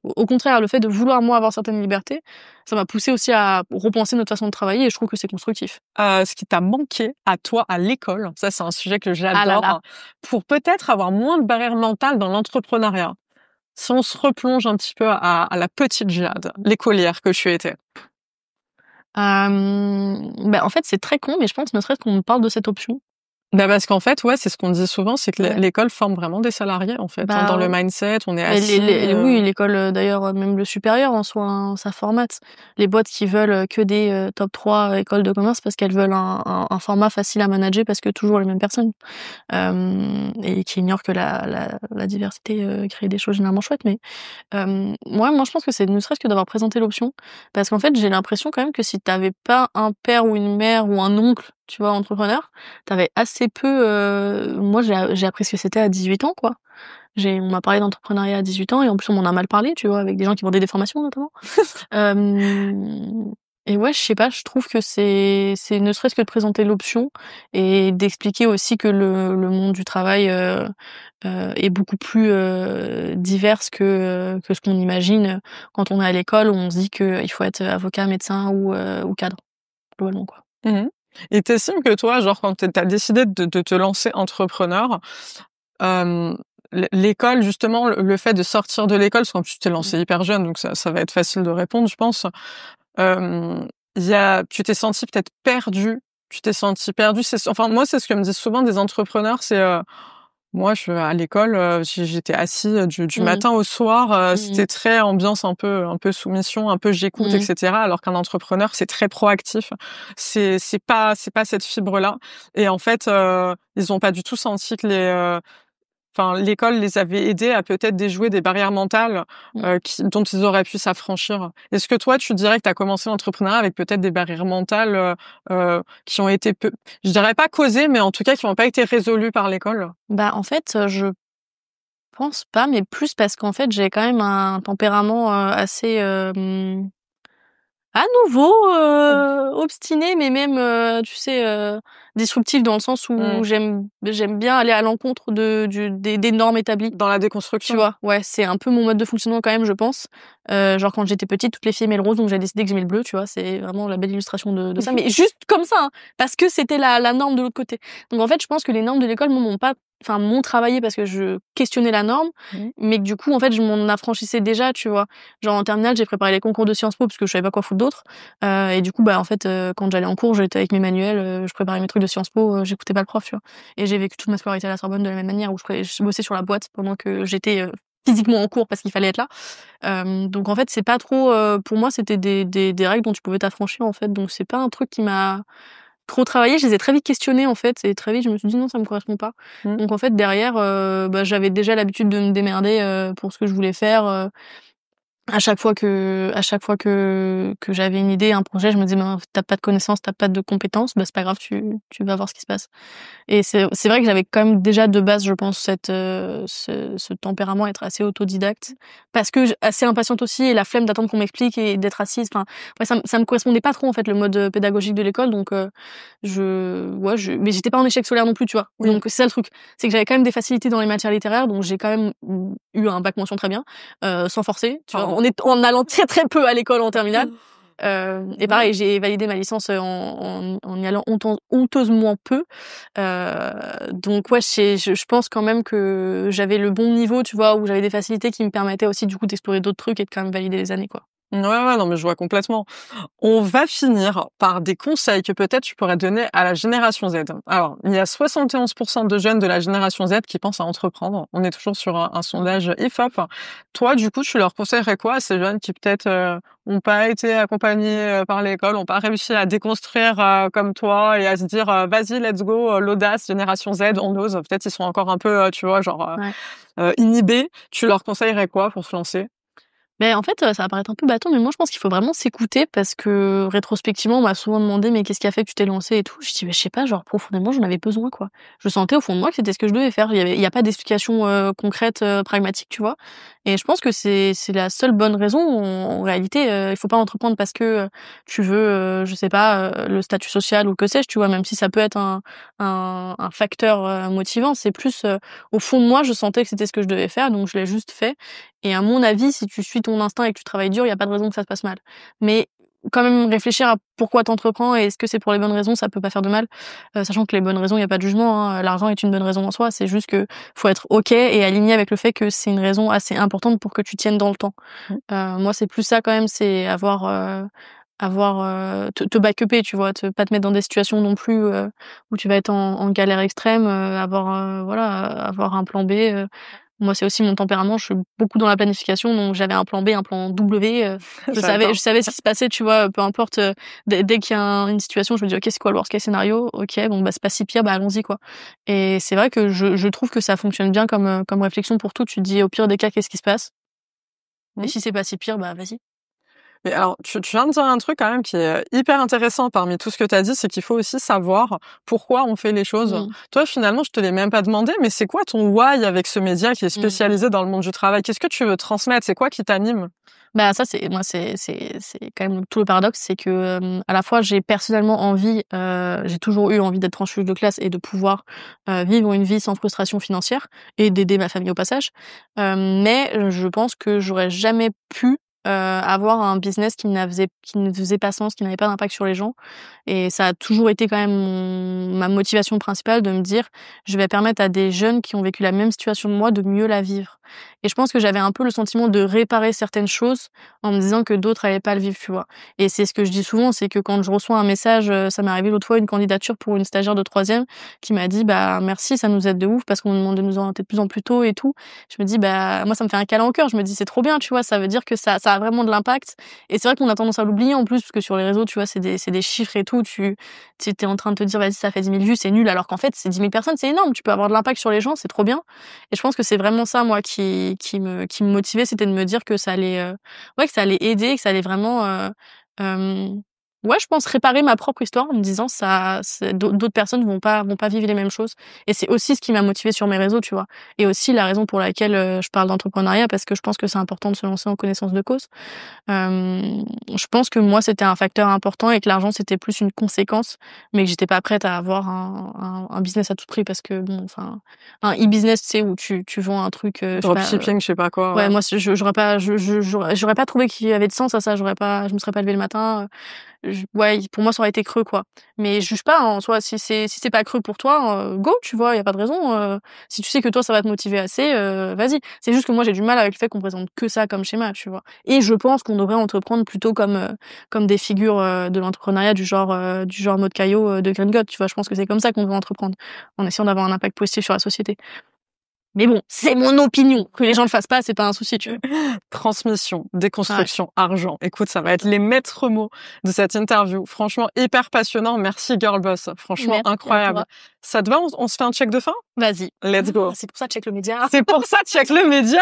au contraire, le fait de vouloir, moi, avoir certaines libertés, ça m'a poussé aussi à repenser notre façon de travailler et je trouve que c'est constructif. Ce qui t'a manqué à toi, à l'école, ça, c'est un sujet que j'adore, pour peut-être avoir moins de barrières mentales dans l'entrepreneuriat. Si on se replonge un petit peu à la petite Jade, l'écolière que tu étais. En fait, c'est très con, mais je pense ne serait-ce qu'on me parle de cette option. Parce qu'en fait, c'est ce qu'on dit souvent, c'est que l'école forme vraiment des salariés, en fait. Dans le mindset, on est assis. Oui, l'école, d'ailleurs, même le supérieur en soi, hein, ça formate. Les boîtes qui veulent que des top 3 écoles de commerce parce qu'elles veulent un format facile à manager parce que toujours les mêmes personnes. Et qui ignorent que la diversité crée des choses généralement chouettes. Mais moi, je pense que c'est ne serait-ce que d'avoir présenté l'option. Parce qu'en fait, j'ai l'impression quand même que si t'avais pas un père ou une mère ou un oncle, tu vois, entrepreneur, t'avais assez peu... Moi, j'ai appris ce que c'était à 18 ans, quoi. On m'a parlé d'entrepreneuriat à 18 ans et en plus, on m'en a mal parlé, tu vois, avec des gens qui vendaient des formations, notamment. Et ouais, je sais pas, je trouve que c'est ne serait-ce que de présenter l'option et d'expliquer aussi que le monde du travail est beaucoup plus divers que ce qu'on imagine quand on est à l'école où on se dit qu'il faut être avocat, médecin ou cadre, globalement, quoi. Et t'estimes que toi, genre, quand t'as décidé de te lancer entrepreneur, l'école, justement, le fait de sortir de l'école, parce qu'en plus tu t'es lancé hyper jeune, donc ça va être facile de répondre, je pense. Tu t'es senti peut-être perdu. Tu t'es senti perdu. Enfin, moi, c'est ce que me disent souvent des entrepreneurs, c'est moi, à l'école, j'étais assis du matin au soir. C'était très ambiance un peu soumission, un peu j'écoute, etc. Alors qu'un entrepreneur, c'est très proactif. C'est pas cette fibre-là. Et en fait, ils ont pas du tout senti que l'école les avait aidés à peut-être déjouer des barrières mentales dont ils auraient pu s'affranchir. Est-ce que toi, tu dirais que tu as commencé l'entrepreneuriat avec peut-être des barrières mentales qui ont été, je dirais pas causées, mais en tout cas qui n'ont pas été résolues par l'école? En fait, pense pas, mais plus parce qu'en fait, j'ai quand même un tempérament assez à nouveau obstiné, mais même tu sais disruptif dans le sens où j'aime bien aller à l'encontre des normes établies. Dans la Tu déconstruction. vois, ouais, c'est un peu mon mode de fonctionnement quand même, je pense. Genre quand j'étais petite, toutes les filles aimaient le rose, donc j'ai décidé que j'aimais le bleu, tu vois. C'est vraiment la belle illustration de ça, mais juste comme ça, hein, parce que c'était la norme de l'autre côté. Donc en fait, je pense que les normes de l'école m'ont travaillé parce que je questionnais la norme, mais que du coup, en fait, je m'en affranchissais déjà, tu vois. Genre en terminale, j'ai préparé les concours de Sciences Po parce que je savais pas quoi foutre d'autre. Et du coup, bah en fait, quand j'allais en cours, j'étais avec mes manuels, je préparais mes trucs de Sciences Po, j'écoutais pas le prof, tu vois. Et j'ai vécu toute ma scolarité à la Sorbonne de la même manière où je bossais sur la boîte pendant que j'étais physiquement en cours parce qu'il fallait être là. Donc en fait, c'est pas trop pour moi, c'était des règles dont tu pouvais t'affranchir en fait. Donc c'est pas un truc qui m'a trop travaillé, je les ai très vite questionnés en fait et très vite je me suis dit non, ça me correspond pas. Donc en fait derrière j'avais déjà l'habitude de me démerder pour ce que je voulais faire. À chaque fois que j'avais une idée, un projet, je me disais ben, t'as pas de connaissances, t'as pas de compétences, bah c'est pas grave, tu vas voir ce qui se passe. Et c'est vrai que j'avais quand même déjà de base, je pense, ce tempérament à être assez autodidacte parce que assez impatiente aussi et la flemme d'attendre qu'on m'explique et d'être assise. Enfin, ouais, ça me correspondait pas trop en fait le mode pédagogique de l'école, donc mais j'étais pas en échec scolaire non plus, tu vois. Donc c'est ça le truc, c'est que j'avais quand même des facilités dans les matières littéraires, donc j'ai quand même eu un bac mention très bien, sans forcer, tu vois, en allant très très peu à l'école en terminale. Et pareil, j'ai validé ma licence en y allant honteusement peu. Donc ouais, je pense quand même que j'avais le bon niveau, tu vois, où j'avais des facilités qui me permettaient aussi du coup d'explorer d'autres trucs et de quand même valider les années, quoi. Ouais, non, mais je vois complètement. On va finir par des conseils que peut-être tu pourrais donner à la génération Z. Alors, il y a 71% de jeunes de la génération Z qui pensent à entreprendre. On est toujours sur un sondage IFOP. Toi, du coup, tu leur conseillerais quoi à ces jeunes qui peut-être ont pas été accompagnés par l'école, ont pas réussi à déconstruire comme toi et à se dire vas-y, let's go, l'audace, génération Z, on ose. Peut-être ils sont encore un peu, tu vois, genre inhibés. Tu leur conseillerais quoi pour se lancer? Mais en fait, ça va paraître un peu bâton, mais moi je pense qu'il faut vraiment s'écouter parce que rétrospectivement, on m'a souvent demandé: «Mais qu'est-ce qui a fait que tu t'es lancée et tout?» Je dis: «Mais je sais pas, genre profondément, j'en avais besoin, quoi». Je sentais au fond de moi que c'était ce que je devais faire. Il y a pas d'explication concrète, pragmatique, tu vois? Et je pense que c'est la seule bonne raison. En réalité, il faut pas entreprendre parce que tu veux, je sais pas, le statut social ou que sais-je, tu vois? Même si ça peut être un facteur motivant, c'est plus, au fond de moi, je sentais que c'était ce que je devais faire, donc je l'ai juste fait. Et à mon avis, si tu suis ton instinct et que tu travailles dur, il y a pas de raison que ça se passe mal. Mais quand même réfléchir à pourquoi t'entreprends et est-ce que c'est pour les bonnes raisons, ça peut pas faire de mal. Sachant que les bonnes raisons, il y a pas de jugement, hein. L'argent est une bonne raison en soi, c'est juste que faut être OK et aligné avec le fait que c'est une raison assez importante pour que tu tiennes dans le temps. Moi, c'est plus ça quand même, c'est te backuper, tu vois, pas te mettre dans des situations non plus où tu vas être en galère extrême, avoir un plan B. Moi, c'est aussi mon tempérament, je suis beaucoup dans la planification, donc j'avais un plan B, un plan W, J'adore. je savais ce qui se passait, tu vois, peu importe, dès qu'il y a une situation, je me dis: «OK, c'est quoi le worst case scénario? OK, bon, bah, c'est pas si pire, bah, allons-y, quoi». Et c'est vrai que je trouve que ça fonctionne bien comme réflexion pour tout. Tu te dis: «Au pire des cas, qu'est-ce qui se passe? Et si c'est pas si pire, bah, vas-y». Mais alors, tu viens de dire un truc quand même qui est hyper intéressant parmi tout ce que tu as dit, c'est qu'il faut aussi savoir pourquoi on fait les choses. Mmh. Toi, finalement, je te l'ai même pas demandé, mais c'est quoi ton why avec ce média qui est Mmh. spécialisé dans le monde du travail? Qu'est-ce que tu veux transmettre? C'est quoi qui t'anime? Bah, ça, c'est quand même tout le paradoxe, c'est que, à la fois j'ai personnellement envie, j'ai toujours eu envie d'être trancheuse de classe et de pouvoir, vivre une vie sans frustration financière et d'aider ma famille au passage. Mais je pense que j'aurais jamais pu, avoir un business qui ne faisait pas sens, qui n'avait pas d'impact sur les gens. Et ça a toujours été quand même ma motivation principale de me dire: «Je vais permettre à des jeunes qui ont vécu la même situation que moi de mieux la vivre». Et je pense que j'avais un peu le sentiment de réparer certaines choses en me disant que d'autres allaient pas le vivre, tu vois? Et c'est ce que je dis souvent, c'est que quand je reçois un message, ça m'est arrivé l'autre fois, une candidature pour une stagiaire de 3e qui m'a dit: «Bah, merci, ça nous aide de ouf parce qu'on nous demande de nous orienter de plus en plus tôt et tout». Je me dis: «Bah», moi ça me fait un câlin au cœur. Je me dis: «C'est trop bien», tu vois? Ça veut dire que ça a vraiment de l'impact. Et c'est vrai qu'on a tendance à l'oublier en plus parce que sur les réseaux, tu vois, c'est des chiffres et tout, tu es en train de te dire: «Vas-y, ça fait 10 000 vues, c'est nul», alors qu'en fait, c'est 10 000 personnes, c'est énorme. Tu peux avoir de l'impact sur les gens, c'est trop bien. Et je pense que c'est vraiment ça, moi, qui me motivait, c'était de me dire que ça allait, que ça allait aider, que ça allait vraiment, hem, Ouais, je pense réparer ma propre histoire en me disant d'autres personnes vont pas vivre les mêmes choses. Et c'est aussi ce qui m'a motivée sur mes réseaux, tu vois. Et aussi la raison pour laquelle je parle d'entrepreneuriat, parce que je pense que c'est important de se lancer en connaissance de cause. Je pense que moi c'était un facteur important et que l'argent c'était plus une conséquence, mais que j'étais pas prête à avoir un business à tout prix, parce que bon, enfin, un e-business, tu sais, où tu vends un truc, Dropshipping, je sais pas quoi. ouais, moi j'aurais pas trouvé qu'il y avait de sens à ça. Je me serais pas levée le matin. Ouais, pour moi ça aurait été creux, quoi. Mais je juge pas, hein, en soi. Si c'est pas creux pour toi, go, tu vois, y a pas de raison. Si tu sais que toi ça va te motiver assez, vas-y. C'est juste que moi j'ai du mal avec le fait qu'on présente que ça comme schéma, tu vois. Et je pense qu'on devrait entreprendre plutôt comme des figures de l'entrepreneuriat du genre Maud Caillot de Green God, tu vois. Je pense que c'est comme ça qu'on devrait entreprendre, en essayant d'avoir un impact positif sur la société. Mais bon, c'est mon opinion. Que les gens le fassent pas, c'est pas un souci, tu vois. Transmission, déconstruction, argent. Écoute, ça va être les maîtres mots de cette interview. Franchement, hyper passionnant. Merci, Girlboss. Franchement, Merci incroyable. Ça te va? On se fait un check de fin? Vas-y. Let's go. C'est pour ça, check le média. C'est pour ça, check le média.